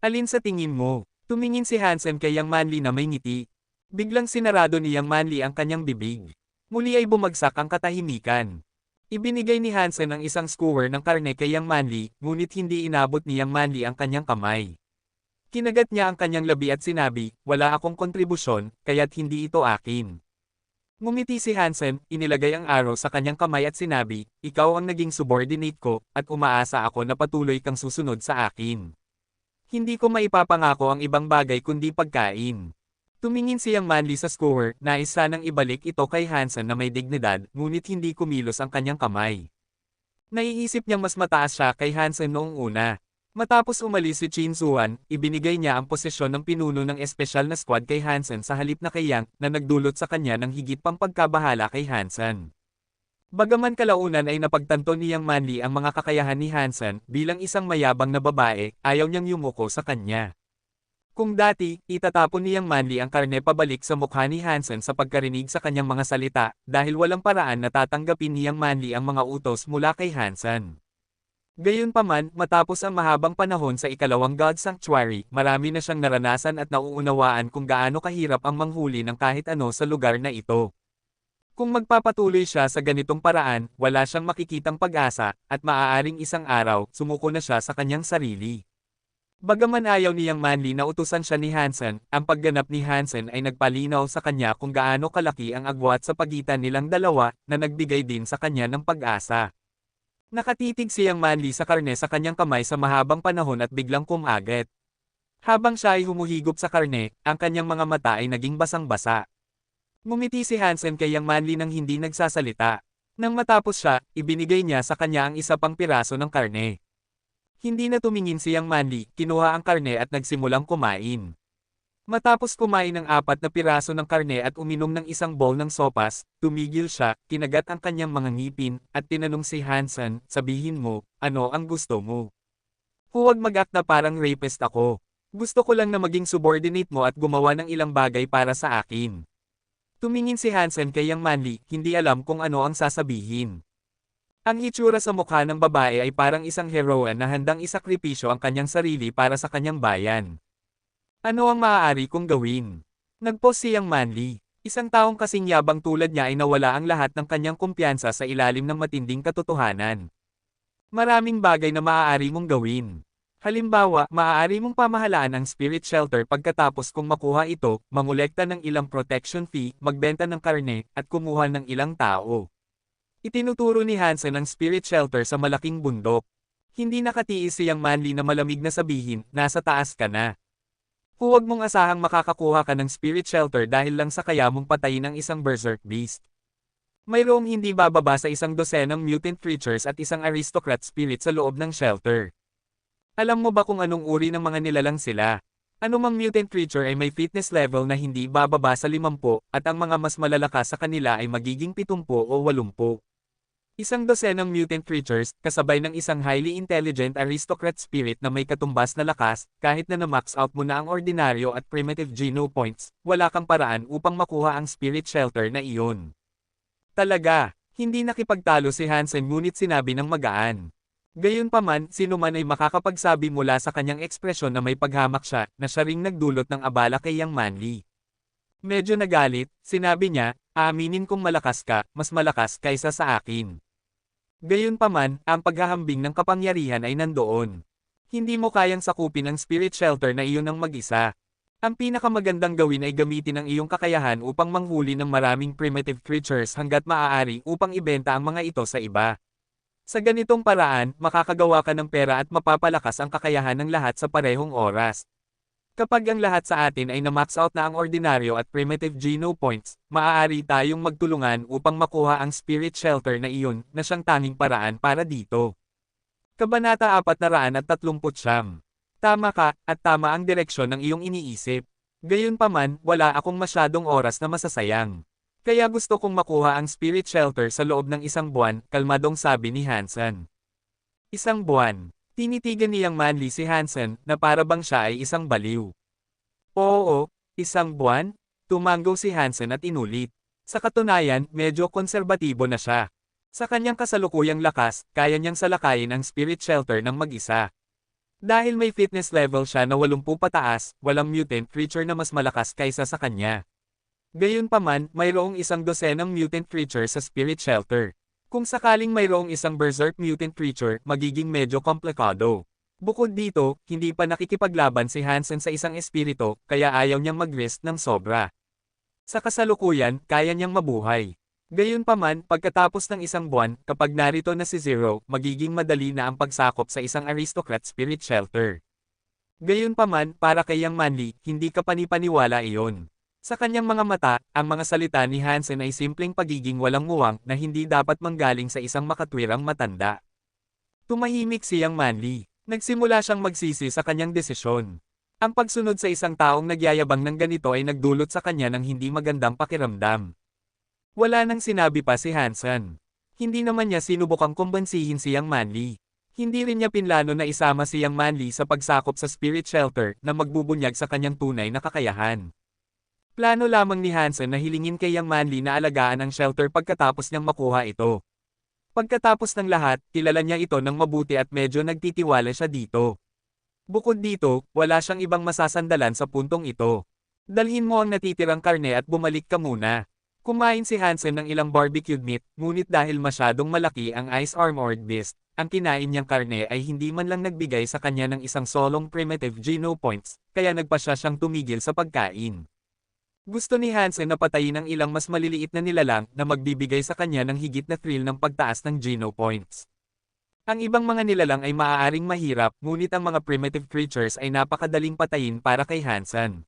Alin sa tingin mo? Tumingin si Hansen kay Yang Manly na may ngiti. Biglang sinarado ni Yang Manly ang kanyang bibig. Muli ay bumagsak ang katahimikan. Ibinigay ni Hansen ang isang skewer ng karne kay Yang Manly, ngunit hindi inabot ni Yang Manly ang kanyang kamay. Kinagat niya ang kanyang labi at sinabi, wala akong kontribusyon, kaya't hindi ito akin. Ngumiti si Hansen, inilagay ang arrow sa kanyang kamay at sinabi, ikaw ang naging subordinate ko, at umaasa ako na patuloy kang susunod sa akin. Hindi ko maipapangako ang ibang bagay kundi pagkain. Tumingin siyang manli sa scorer, nais sanang ibalik ito kay Hansen na may dignidad, ngunit hindi kumilos ang kanyang kamay. Naiisip niyang mas mataas siya kay Hansen noong una. Matapos umalis si Chin Suan, ibinigay niya ang posisyon ng pinuno ng espesyal na squad kay Hansen sa halip na kay Yang, na nagdulot sa kanya ng higit pang pagkabahala kay Hansen. Bagaman kalaunan ay napagtanto ni Yang Manli ang mga kakayahan ni Hansen, bilang isang mayabang na babae, ayaw niyang yumuko sa kanya. Kung dati, itatapon ni Yang Manli ang karne pabalik sa mukha ni Hansen sa pagkarinig sa kanyang mga salita, dahil walang paraan na tatanggapin ni Yang Manli ang mga utos mula kay Hansen. Gayunpaman, matapos ang mahabang panahon sa ikalawang God Sanctuary, marami na siyang naranasan at nauunawaan kung gaano kahirap ang manghuli ng kahit ano sa lugar na ito. Kung magpapatuloy siya sa ganitong paraan, wala siyang makikitang pag-asa, at maaaring isang araw, sumuko na siya sa kanyang sarili. Bagaman ayaw niyang Manli na utusan siya ni Hansen, ang pagganap ni Hansen ay nagpalinaw sa kanya kung gaano kalaki ang agwat sa pagitan nilang dalawa, na nagbigay din sa kanya ng pag-asa. Nakatitig siyang Manli sa karne sa kanyang kamay sa mahabang panahon at biglang kumagat. Habang siya ay humuhigop sa karne, ang kanyang mga mata ay naging basang-basa. Ngumiti si Hansen kay Yang Manli nang hindi nagsasalita. Nang matapos siya, ibinigay niya sa kanya ang isa pang piraso ng karne. Hindi na tumingin si Yang Manli, kinuha ang karne at nagsimulang kumain. Matapos kumain ng 4 na piraso ng karne at uminom ng isang bowl ng sopas, tumigil siya, kinagat ang kanyang mga ngipin, at tinanong si Hansen, sabihin mo, ano ang gusto mo? Huwag mag-act na parang rapist ako. Gusto ko lang na maging subordinate mo at gumawa ng ilang bagay para sa akin. Tumingin si Hansen kay Yang Manli, hindi alam kung ano ang sasabihin. Ang itsura sa mukha ng babae ay parang isang heroine na handang isakripisyo ang kanyang sarili para sa kanyang bayan. Ano ang maaari kong gawin? Nagpost siyang Manli. Isang taong kasing yabang tulad niya ay nawala ang lahat ng kanyang kumpiyansa sa ilalim ng matinding katotohanan. Maraming bagay na maaari mong gawin. Halimbawa, maaari mong pamahalaan ang spirit shelter pagkatapos kung makuha ito, mangolekta ng ilang protection fee, magbenta ng karne, at kumuha ng ilang tao. Itinuturo ni Hansen ang spirit shelter sa malaking bundok. Hindi nakatiis siyang Manli na malamig na sabihin, nasa taas ka na. Huwag mong asahang makakakuha ka ng spirit shelter dahil lang sa kaya mong patayin ang isang berserk beast. Mayroong hindi bababa sa 100 mutant creatures at isang aristocrat spirit sa loob ng shelter. Alam mo ba kung anong uri ng mga nilalang sila? Anumang mutant creature ay may fitness level na hindi bababa sa 50, at ang mga mas malalakas sa kanila ay magiging 70 o 80. 100 mutant creatures, kasabay ng isang highly intelligent aristocrat spirit na may katumbas na lakas, kahit na na-max out mo na ang ordinaryo at primitive geno points, wala kang paraan upang makuha ang spirit shelter na iyon. Talaga, hindi nakipagtalo si Hansen ngunit sinabi ng magaan. Gayunpaman, sino man ay makakapagsabi mula sa kanyang ekspresyon na may paghamak siya, na siya ring nagdulot ng abala kay Yang Manli. Medyo nagalit, sinabi niya, aaminin kong malakas ka, mas malakas kaysa sa akin. Gayunpaman, ang paghahambing ng kapangyarihan ay nandoon. Hindi mo kayang sakupin ang spirit shelter na iyon ng mag-isa. Ang pinakamagandang gawin ay gamitin ang iyong kakayahan upang manghuli ng maraming primitive creatures hanggat maaari upang ibenta ang mga ito sa iba. Sa ganitong paraan, makakagawa ka ng pera at mapapalakas ang kakayahan ng lahat sa parehong oras. Kapag ang lahat sa atin ay na-max out na ang ordinaryo at primitive geno points, maaari tayong magtulungan upang makuha ang spirit shelter na iyon, na siyang tanging paraan para dito. Kabanata 439. Tama ka, at tama ang direksyon ng iyong iniisip. Gayunpaman, wala akong masyadong oras na masasayang. Kaya gusto kong makuha ang spirit shelter sa loob ng 1 buwan, kalmadong sabi ni Hansen. 1 buwan. Tinitigan niyang Manli si Hansen, na para bang siya ay isang baliw. Oo, 1 buwan? Tumanggo si Hansen at inulit. Sa katunayan, medyo konserbatibo na siya. Sa kanyang kasalukuyang lakas, kaya niyang salakayin ang spirit shelter ng mag-isa. Dahil may fitness level siya na 80 pataas, walang mutant creature na mas malakas kaysa sa kanya. Gayunpaman, mayroong 100 mutant creature sa spirit shelter. Kung sakaling mayroong isang berserk mutant creature, magiging medyo komplikado. Bukod dito, hindi pa nakikipaglaban si Hansen sa isang espiritu, kaya ayaw niyang mag-risk ng sobra. Sa kasalukuyan, kaya niyang mabuhay. Gayunpaman, pagkatapos ng isang buwan, kapag narito na si Zero, magiging madali na ang pagsakop sa isang aristocrat spirit shelter. Gayunpaman, para kay Yang Manly, hindi ka panipaniwala iyon. Sa kanyang mga mata, ang mga salita ni Hansen ay simpleng pagiging walang muwang na hindi dapat manggaling sa isang makatwirang matanda. Tumahimik si Yang Manly. Nagsimula siyang magsisi sa kanyang desisyon. Ang pagsunod sa isang taong nagyayabang ng ganito ay nagdulot sa kanya ng hindi magandang pakiramdam. Wala nang sinabi pa si Hansen. Hindi naman niya sinubukang kumbansihin si Yang Manly. Hindi rin niya pinlano na isama si Yang Manly sa pagsakop sa spirit shelter na magbubunyag sa kanyang tunay na kakayahan. Plano lamang ni Hansen na hilingin kay Yang Manly na alagaan ang shelter pagkatapos niyang makuha ito. Pagkatapos ng lahat, kilala niya ito ng mabuti at medyo nagtitiwala siya dito. Bukod dito, wala siyang ibang masasandalan sa puntong ito. Dalhin mo ang natitirang karne at bumalik ka muna. Kumain si Hansen ng ilang barbecued meat, ngunit dahil masyadong malaki ang ice-armored beast, ang kinain niyang karne ay hindi man lang nagbigay sa kanya ng isang solong primitive Geno points, kaya nagpasya siyang tumigil sa pagkain. Gusto ni Hansen na patayin ang ilang mas maliliit na nilalang na magbibigay sa kanya ng higit na thrill ng pagtaas ng Geno points. Ang ibang mga nilalang ay maaaring mahirap, ngunit ang mga primitive creatures ay napakadaling patayin para kay Hansen.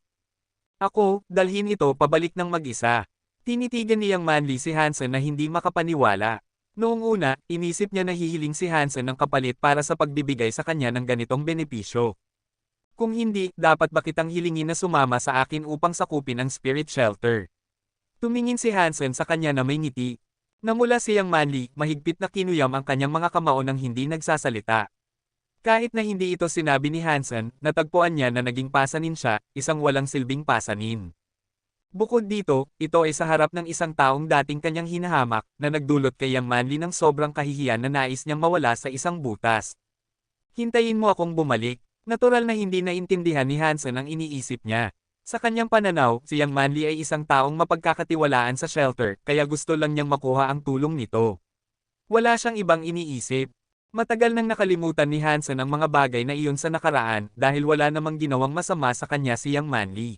Ako, dalhin ito pabalik ng mag-isa. Tinitigan niyang Manly si Hansen na hindi makapaniwala. Noong una, inisip niya na hihiling si Hansen ng kapalit para sa pagbibigay sa kanya ng ganitong benepisyo. Kung hindi, dapat ba kitang hilingin na sumama sa akin upang sakupin ang spirit shelter? Tumingin si Hansen sa kanya na may ngiti. Namula siyang Manly, mahigpit na kinuyam ang kanyang mga kamao nang hindi nagsasalita. Kahit na hindi ito sinabi ni Hansen, natagpuan niya na naging pasanin siya, isang walang silbing pasanin. Bukod dito, ito ay sa harap ng isang taong dating kanyang hinahamak, na nagdulot kay Yang Manly ng sobrang kahihiyan na nais niyang mawala sa isang butas. Hintayin mo akong bumalik. Natural na hindi naintindihan ni Hansen ang iniisip niya. Sa kanyang pananaw, si Yang Manly ay isang taong mapagkakatiwalaan sa shelter, kaya gusto lang niyang makuha ang tulong nito. Wala siyang ibang iniisip. Matagal nang nakalimutan ni Hansen ang mga bagay na iyon sa nakaraan dahil wala namang ginawang masama sa kanya si Yang Manly.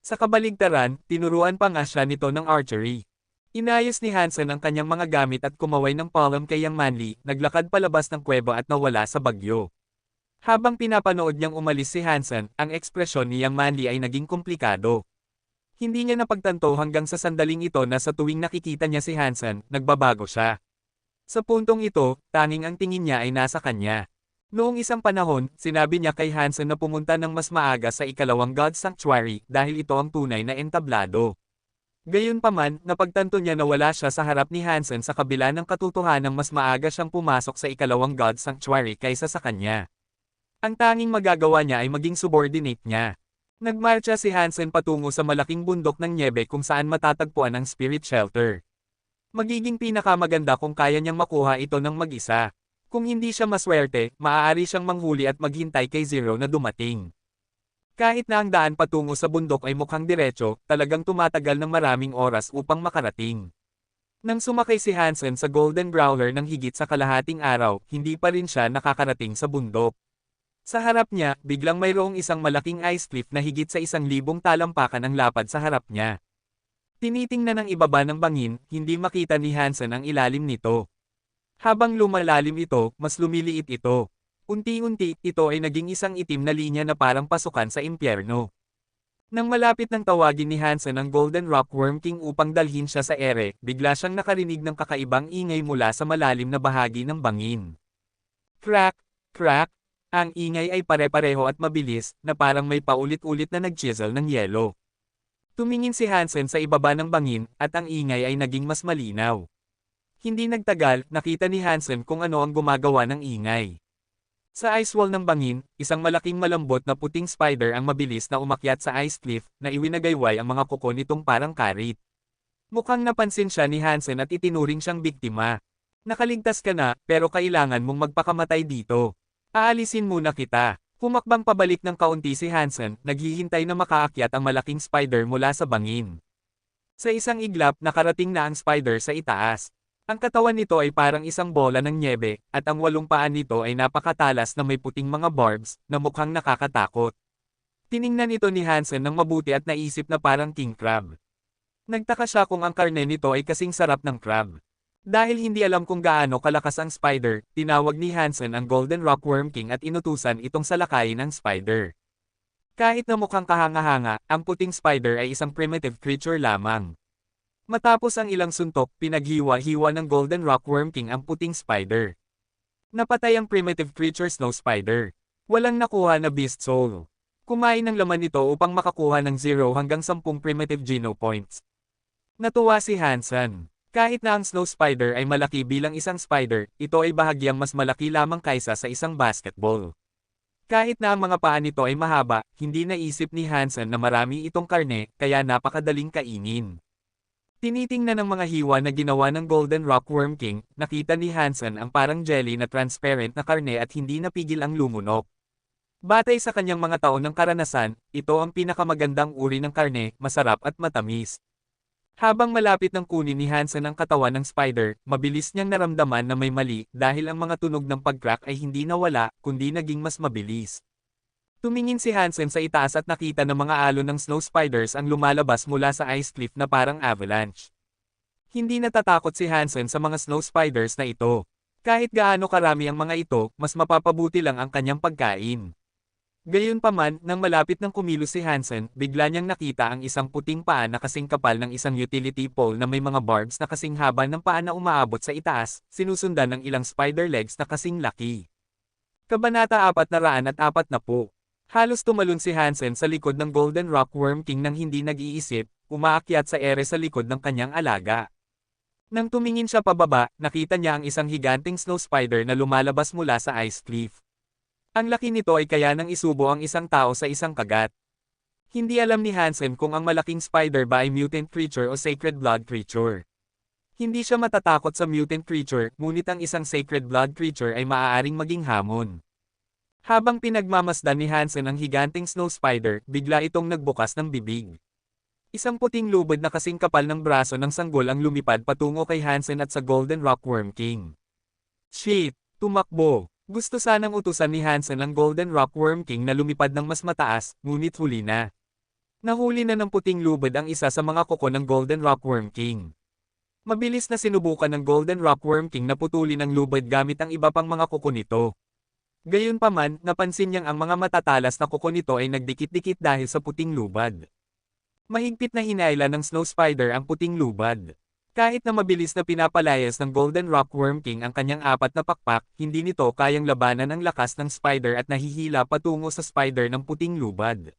Sa kabaligtaran, tinuruan pa nga siya nito ng archery. Inayos ni Hansen ang kanyang mga gamit at kumaway ng palm kay Yang Manly, naglakad palabas ng kuweba at nawala sa bagyo. Habang pinapanood niyang umalis si Hansen, ang ekspresyon ni Yang Manly ay naging komplikado. Hindi niya napagtanto hanggang sa sandaling ito na sa tuwing nakikita niya si Hansen, nagbabago siya. Sa puntong ito, tanging ang tingin niya ay nasa kanya. Noong isang panahon, sinabi niya kay Hansen na pumunta ng mas maaga sa ikalawang God's Sanctuary dahil ito ang tunay na entablado. Gayunpaman, napagtanto niya na wala siya sa harap ni Hansen sa kabila ng katotohanang mas maaga siyang pumasok sa ikalawang God's Sanctuary kaysa sa kanya. Ang tanging magagawa niya ay maging subordinate niya. Nagmarcha si Hansen patungo sa malaking bundok ng nyebe kung saan matatagpuan ang spirit shelter. Magiging pinakamaganda kung kaya niyang makuha ito ng mag-isa. Kung hindi siya maswerte, maaari siyang manghuli at maghintay kay Zero na dumating. Kahit na ang daan patungo sa bundok ay mukhang diretso, talagang tumatagal ng maraming oras upang makarating. Nang sumakay si Hansen sa Golden Growler ng higit sa kalahating araw, hindi pa rin siya nakakarating sa bundok. Sa harap niya, biglang mayroong isang malaking ice cliff na higit sa 1,000 talampakan ang lapad sa harap niya. Tinitingnan ng ibaba ng bangin, hindi makita ni Hansen ang ilalim nito. Habang lumalalim ito, mas lumiliit ito. Unti-unti, ito ay naging isang itim na linya na parang pasukan sa impyerno. Nang malapit ng tawagin ni Hansen ang Golden Rock Worm King upang dalhin siya sa ere, bigla siyang nakarinig ng kakaibang ingay mula sa malalim na bahagi ng bangin. Crack! Crack! Ang ingay ay pare-pareho at mabilis, na parang may paulit-ulit na nag-chisel ng yelo. Tumingin si Hansen sa ibaba ng bangin, at ang ingay ay naging mas malinaw. Hindi nagtagal, nakita ni Hansen kung ano ang gumagawa ng ingay. Sa ice wall ng bangin, isang malaking malambot na puting spider ang mabilis na umakyat sa ice cliff, na iwinagayway ang mga kuko nitong parang karit. Mukhang napansin siya ni Hansen at itinuring siyang biktima. Nakaligtas ka na, pero kailangan mong magpakamatay dito. Aalisin muna kita. Humakbang pabalik ng kaunti si Hansen, naghihintay na makaakyat ang malaking spider mula sa bangin. Sa isang iglap, nakarating na ang spider sa itaas. Ang katawan nito ay parang isang bola ng nyebe, at ang 8 paan nito ay napakatalas na may puting mga barbs, na mukhang nakakatakot. Tiningnan ito ni Hansen ng mabuti at naisip na parang king crab. Nagtaka siya kung ang karne nito ay kasing sarap ng crab. Dahil hindi alam kung gaano kalakas ang spider, tinawag ni Hansen ang Golden Rockworm King at inutusan itong salakayin ang spider. Kahit na mukhang kahanga-hanga, ang puting spider ay isang primitive creature lamang. Matapos ang ilang suntok, pinaghiwa-hiwa ng Golden Rockworm King ang puting spider. Napatay ang primitive creature snow spider. Walang nakuha na beast soul. Kumain ng laman nito upang makakuha ng 0 hanggang 10 primitive geno points. Natuwa si Hansen. Kahit na ang snow spider ay malaki bilang isang spider, ito ay bahagyang mas malaki lamang kaysa sa isang basketball. Kahit na ang mga paa nito ay mahaba, hindi naisip ni Hansen na marami itong karne, kaya napakadaling kainin. Tinitingnan ng mga hiwa na ginawa ng Golden Rockworm King, nakita ni Hansen ang parang jelly na transparent na karne at hindi napigil ang lumunok. Batay sa kanyang mga taon ng karanasan, ito ang pinakamagandang uri ng karne, masarap at matamis. Habang malapit ng kunin ni Hansen ang katawan ng spider, mabilis niyang naramdaman na may mali dahil ang mga tunog ng pag-crack ay hindi nawala, kundi naging mas mabilis. Tumingin si Hansen sa itaas at nakita ng mga alon ng snow spiders ang lumalabas mula sa ice cliff na parang avalanche. Hindi natatakot si Hansen sa mga snow spiders na ito. Kahit gaano karami ang mga ito, mas mapapabuti lang ang kanyang pagkain. Gayunpaman, nang malapit ng kumilos si Hansen, bigla niyang nakita ang isang puting paa na kasing kapal ng isang utility pole na may mga barbs na kasing haba ng paa na umaabot sa itaas, sinusundan ng ilang spider legs na kasing laki. Kabanata 440. Halos tumalon si Hansen sa likod ng Golden Rockworm King nang hindi nag-iisip, umaakyat sa ere sa likod ng kanyang alaga. Nang tumingin siya pababa, nakita niya ang isang higanting snow spider na lumalabas mula sa ice cliff. Ang laki nito ay kaya nang isubo ang isang tao sa isang kagat. Hindi alam ni Hansen kung ang malaking spider ba ay mutant creature o sacred blood creature. Hindi siya matatakot sa mutant creature, ngunit ang isang sacred blood creature ay maaaring maging hamon. Habang pinagmamasdan ni Hansen ang higanting snow spider, bigla itong nagbukas ng bibig. Isang puting lubid na kasing kapal ng braso ng sanggol ang lumipad patungo kay Hansen at sa Golden Rockworm King. Shit! Tumakbo! Gusto sanang utusan ni Hansen ang Golden Rockworm King na lumipad ng mas mataas, ngunit huli na. Nahuli na ng puting lubid ang isa sa mga kuko ng Golden Rockworm King. Mabilis na sinubukan ng Golden Rockworm King na putulin ang lubid gamit ang iba pang mga kuko nito. Gayunpaman, napansin niyang ang mga matatalas na kuko nito ay nagdikit-dikit dahil sa puting lubad. Mahigpit na hinaila ng snow spider ang puting lubad. Kahit na mabilis na pinapalayas ng Golden Rockworm King ang kanyang 4 na pakpak, hindi nito kayang labanan ang lakas ng spider at nahihila patungo sa spider ng puting lubad.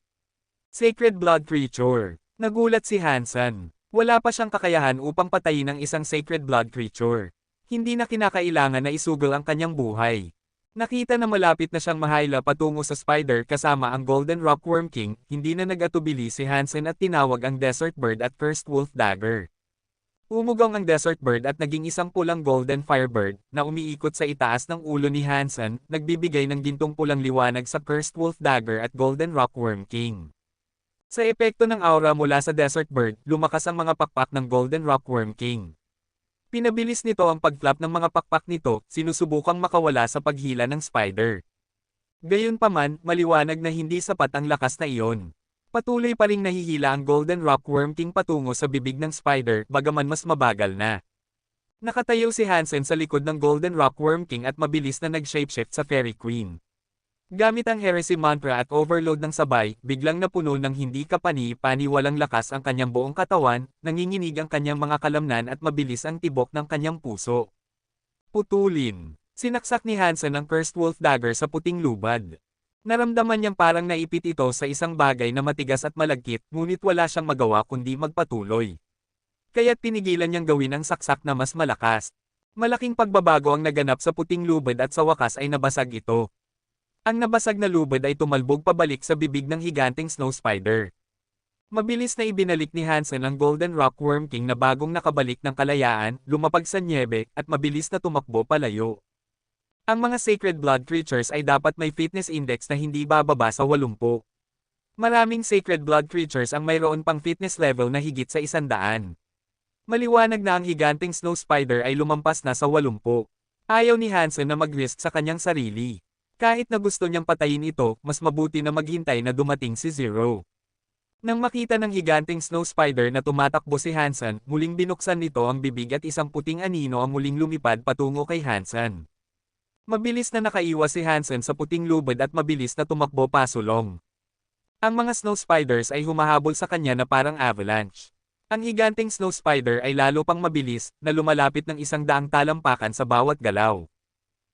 Sacred Blood Creature. Nagulat si Hansen. Wala pa siyang kakayahan upang patayin ang isang Sacred Blood Creature. Hindi na kinakailangan na isugol ang kanyang buhay. Nakita na malapit na siyang mahayla patungo sa spider kasama ang Golden Rockworm King, hindi na nag-atubili si Hansen at tinawag ang Desert Bird at Cursed Wolf Dagger. Umugong ang Desert Bird at naging isang pulang Golden Firebird, na umiikot sa itaas ng ulo ni Hansen, nagbibigay ng gintong pulang liwanag sa Cursed Wolf Dagger at Golden Rockworm King. Sa epekto ng aura mula sa Desert Bird, lumakas ang mga pakpak ng Golden Rockworm King. Pinabilis nito ang pag-flap ng mga pakpak nito, sinusubukang makawala sa paghila ng spider. Gayunpaman, maliwanag na hindi sapat ang lakas na iyon. Patuloy pa ring nahihila ang Golden Rockworm King patungo sa bibig ng spider, bagaman mas mabagal na. Nakatayo si Hansen sa likod ng Golden Rockworm King at mabilis na nag-shapeshift sa Fairy Queen. Gamit ang Heresy Mantra at overload ng sabay, biglang napuno ng hindi kapani-pani walang lakas ang kanyang buong katawan, nanginginig ang kanyang mga kalamnan at mabilis ang tibok ng kanyang puso. Putulin. Sinaksak ni Hansen ang Cursed Wolf Dagger sa puting lubad. Naramdaman niyang parang naipit ito sa isang bagay na matigas at malagkit, ngunit wala siyang magawa kundi magpatuloy. Kaya't pinigilan niyang gawin ang saksak na mas malakas. Malaking pagbabago ang naganap sa puting lubad at sa wakas ay nabasag ito. Ang nabasag na lubad ay tumalbog pabalik sa bibig ng higanting snow spider. Mabilis na ibinalik ni Hansen ang Golden Rockworm King na bagong nakabalik ng kalayaan, lumapag sa nyebe, at mabilis na tumakbo palayo. Ang mga sacred blood creatures ay dapat may fitness index na hindi bababa sa 80. Maraming sacred blood creatures ang mayroon pang fitness level na higit sa 100. Maliwanag na ang higanting snow spider ay lumampas na sa 80. Ayaw ni Hansen na mag-risk sa kanyang sarili. Kahit na gusto niyang patayin ito, mas mabuti na maghintay na dumating si Zero. Nang makita ng higanteng snow spider na tumatakbo si Hansen, muling binuksan nito ang bibig at isang puting anino ang muling lumipad patungo kay Hansen. Mabilis na nakaiwas si Hansen sa puting lubid at mabilis na tumakbo pasulong. Ang mga snow spiders ay humahabol sa kanya na parang avalanche. Ang higanteng snow spider ay lalo pang mabilis, na lumalapit ng 100 talampakan sa bawat galaw.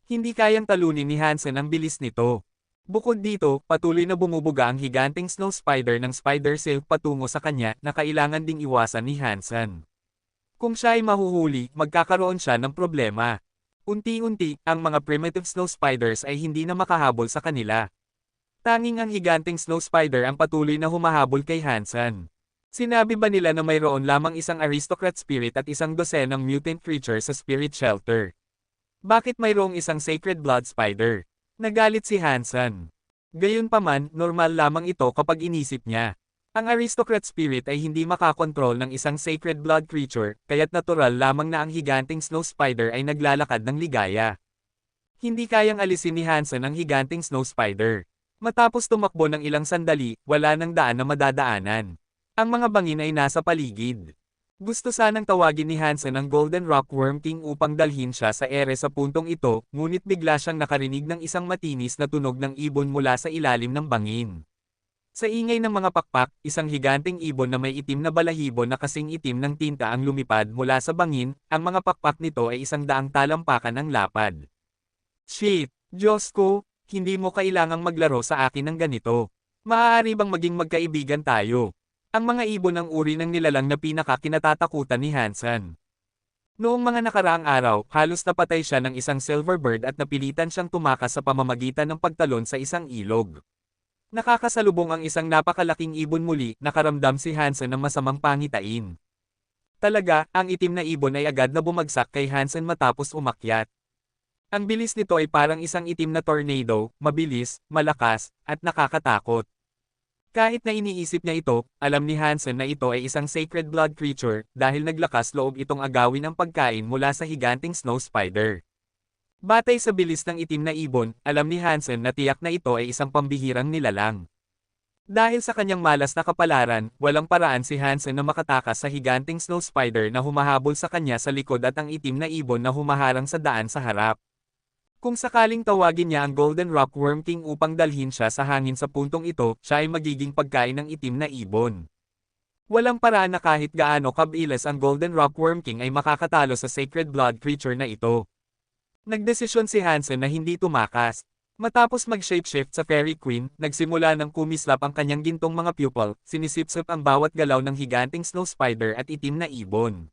Hindi kayang talunin ni Hansen ang bilis nito. Bukod dito, patuloy na bumubuga ang higanteng snow spider ng spider silk patungo sa kanya na kailangan ding iwasan ni Hansen. Kung siya ay mahuhuli, magkakaroon siya ng problema. Unti-unti, ang mga primitive snow spiders ay hindi na makahabol sa kanila. Tanging ang higanteng snow spider ang patuloy na humahabol kay Hansen. Sinabi ba nila na mayroon lamang isang aristocrat spirit at isang dosenang mutant creature sa spirit shelter? Bakit mayroong isang sacred blood spider? Nagalit si Hansen. Gayunpaman, normal lamang ito kapag inisip niya. Ang aristocrat spirit ay hindi makakontrol ng isang sacred blood creature, kaya't natural lamang na ang higanteng snow spider ay naglalakad ng ligaya. Hindi kayang alisin ni Hansen ang higanteng snow spider. Matapos tumakbo ng ilang sandali, wala nang daan na madadaanan. Ang mga bangin ay nasa paligid. Gusto sanang tawagin ni Hansen ang Golden Rock Worm King upang dalhin siya sa ere sa puntong ito, ngunit bigla siyang nakarinig ng isang matinis na tunog ng ibon mula sa ilalim ng bangin. Sa ingay ng mga pakpak, isang higanteng ibon na may itim na balahibo na kasing itim ng tinta ang lumipad mula sa bangin, ang mga pakpak nito ay 100 talampakan ang lapad. Shit! Diyos ko, hindi mo kailangang maglaro sa akin ng ganito. Maaari bang maging magkaibigan tayo? Ang mga ibon ang uri ng nilalang na pinaka-kinatatakutan ni Hansen. Noong mga nakaraang araw, halos napatay siya ng isang silver bird at napilitan siyang tumakas sa pamamagitan ng pagtalon sa isang ilog. Nakakasalubong ang isang napakalaking ibon muli, nakaramdam si Hansen ng masamang pangitain. Talaga, ang itim na ibon ay agad na bumagsak kay Hansen matapos umakyat. Ang bilis nito ay parang isang itim na tornado, mabilis, malakas, at nakakatakot. Kahit na iniisip niya ito, alam ni Hansen na ito ay isang sacred blood creature dahil naglakas loob itong agawin ang pagkain mula sa higanteng snow spider. Batay sa bilis ng itim na ibon, alam ni Hansen na tiyak na ito ay isang pambihirang nilalang. Dahil sa kanyang malas na kapalaran, walang paraan si Hansen na makatakas sa higanteng snow spider na humahabol sa kanya sa likod at ang itim na ibon na humaharang sa daan sa harap. Kung sakaling tawagin niya ang Golden Rock Worm King upang dalhin siya sa hangin sa puntong ito, siya ay magiging pagkain ng itim na ibon. Walang paraan na kahit gaano kabilis ang Golden Rock Worm King ay makakatalo sa sacred blood creature na ito. Nagdesisyon si Hansen na hindi tumakas. Matapos mag-shapeshift sa Fairy Queen, nagsimula ng kumislap ang kanyang gintong mga pupil, sinisipsip ang bawat galaw ng higanteng snow spider at itim na ibon.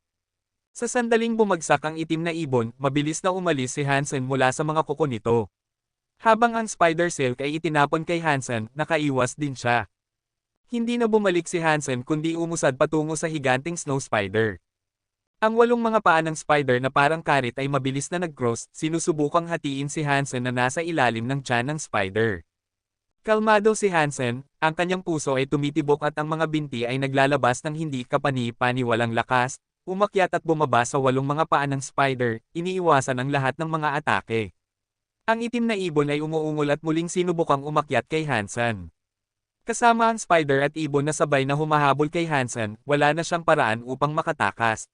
Sa sandaling bumagsak ang itim na ibon, mabilis na umalis si Hansen mula sa mga kuko nito. Habang ang spider silk ay itinapon kay Hansen, nakaiwas din siya. Hindi na bumalik si Hansen kundi umusad patungo sa higanteng snow spider. Ang 8 mga paa ng spider na parang karit ay mabilis na nag-cross, sinusubukang hatiin si Hansen na nasa ilalim ng tiyan ng spider. Kalmado si Hansen, ang kanyang puso ay tumitibok at ang mga binti ay naglalabas ng hindi kapani-paniwalang lakas. Umakyat at bumaba sa 8 mga paa ng spider, iniiwasan ang lahat ng mga atake. Ang itim na ibon ay umuungol at muling sinubukang umakyat kay Hansen. Kasama ang spider at ibon na sabay na humahabol kay Hansen, wala na siyang paraan upang makatakas.